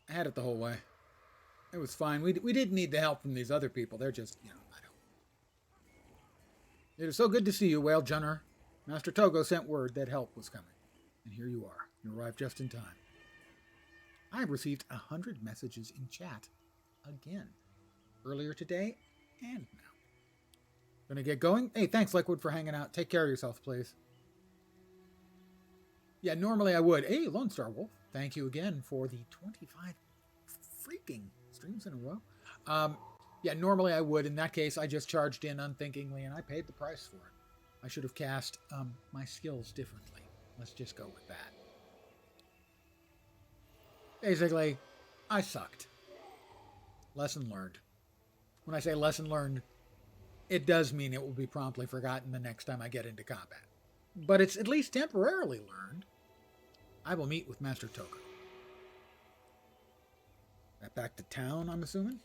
I had it the whole way. It was fine. We didn't need the help from these other people. They're just, you know, I don't... It is so good to see you, Whale Junner. Master Togo sent word that help was coming. And here you are. You arrived just in time. I have received 100 messages in chat. Again. Earlier today and now. Gonna get going? Hey, thanks, Liquid, for hanging out. Take care of yourself, please. Yeah, normally I would. Hey, Lone Star Wolf. Thank you again for the 25 freaking streams in a row. Yeah, normally I would. In that case, I just charged in unthinkingly, and I paid the price for it. I should have cast my skills differently. Let's just go with that. Basically, I sucked. Lesson learned. When I say lesson learned, it does mean it will be promptly forgotten the next time I get into combat. But it's at least temporarily learned. I will meet with Master Togo. Back to town, I'm assuming?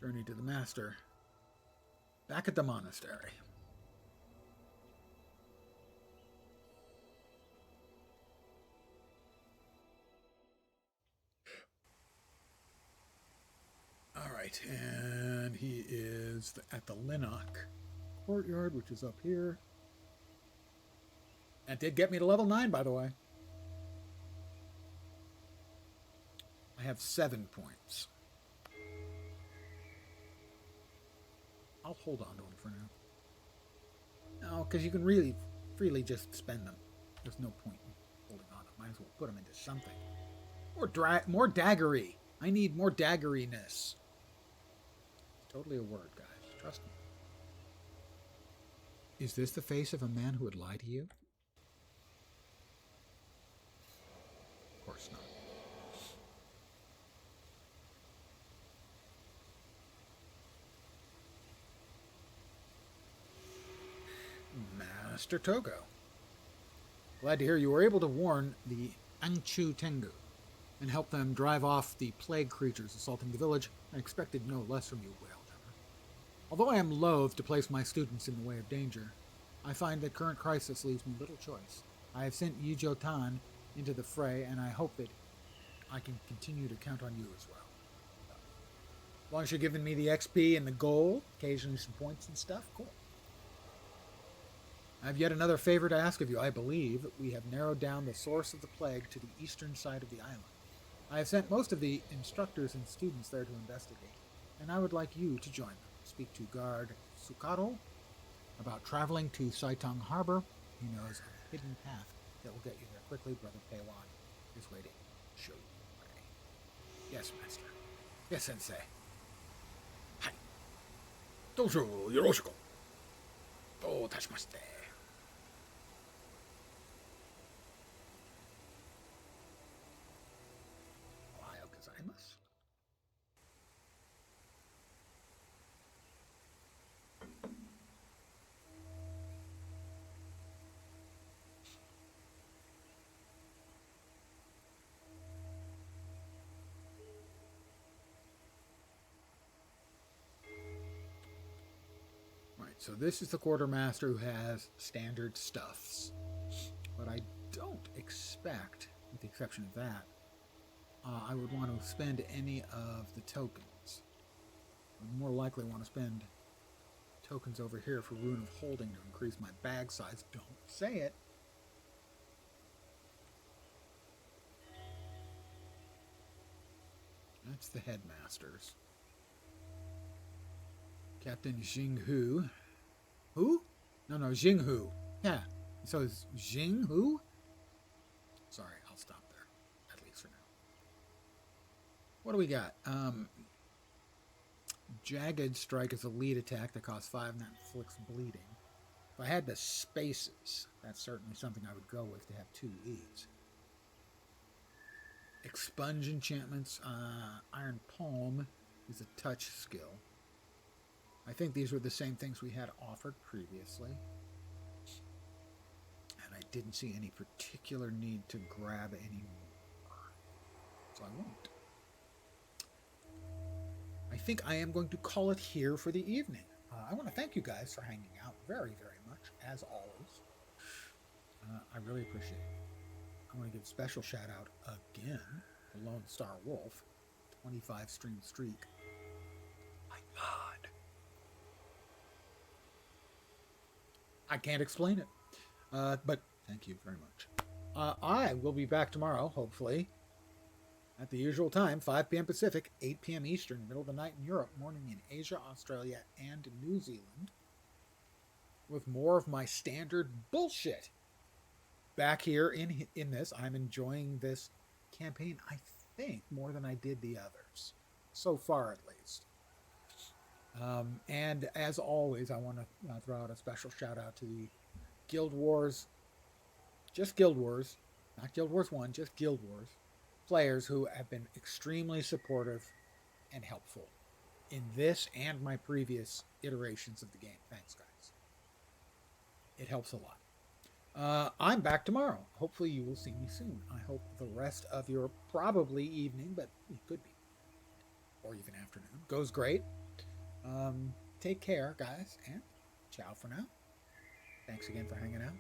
Journey to the Master. Back at the monastery. Alright, and he is at the Linnock Courtyard, which is up here. That did get me to level 9, by the way. I have 7 points. I'll hold on to them for now. No, because you can really freely just spend them. There's no point in holding on to them. Might as well put them into something. More daggery. I need more daggeriness. It's totally a word, guys. Trust me. Is this the face of a man who would lie to you? Of course not. Master Togo. Glad to hear you were able to warn the Angchu Tengu and help them drive off the plague creatures assaulting the village. I expected no less from you, Whale Jumper. Although I am loath to place my students in the way of danger, I find that current crisis leaves me little choice. I have sent Yijo Tan into the fray, and I hope that I can continue to count on you as well. As long as you're giving me the XP and the gold, occasionally some points and stuff, cool. I have yet another favor to ask of you. I believe we have narrowed down the source of the plague to the eastern side of the island. I have sent most of the instructors and students there to investigate, and I would like you to join them. Speak to guard Sukaro about traveling to Saitong Harbor. He knows of a hidden path that will get you there quickly. Brother Peiwan is waiting to show you the way. Yes, Master. Yes, Sensei. Hi. Dojo yoroshiku. Do tashimashite. Ohayou gozaimasu. Right, so this is the quartermaster who has standard stuffs. But I don't expect, with the exception of that, I would want to spend any of the tokens. I would more likely want to spend tokens over here for Rune of Holding to increase my bag size. Don't say it. That's the headmasters. Captain Jinghu. Who? No, Jinghu. Yeah. So it's Jinghu? Sorry, I'll stop there. At least for now. What do we got? Jagged Strike is a lead attack that costs 5 and that inflicts bleeding. If I had the spaces, that's certainly something I would go with to have 2 leads. Expunge enchantments. Iron Palm is a touch skill. I think these were the same things we had offered previously. And I didn't see any particular need to grab any more. So I won't. I think I am going to call it here for the evening. I want to thank you guys for hanging out very, very much, as always. I really appreciate it. I want to give a special shout out again to Lone Star Wolf, 25 stream streak. My God. I can't explain it. But thank you very much. I will be back tomorrow, hopefully, at the usual time, 5 p.m. Pacific, 8 p.m. Eastern, middle of the night in Europe, morning in Asia, Australia, and New Zealand, with more of my standard bullshit. Back here in this, I'm enjoying this campaign, I think, more than I did the others. So far, at least. And as always, I want to throw out a special shout out to the Guild Wars, just Guild Wars, not Guild Wars 1, just Guild Wars players who have been extremely supportive and helpful in this and my previous iterations of the game. Thanks, guys. It helps a lot. I'm back tomorrow. Hopefully you will see me soon. I hope the rest of your probably evening, but it could be, or even afternoon, goes great. Take care, guys, and ciao for now. Thanks again for hanging out.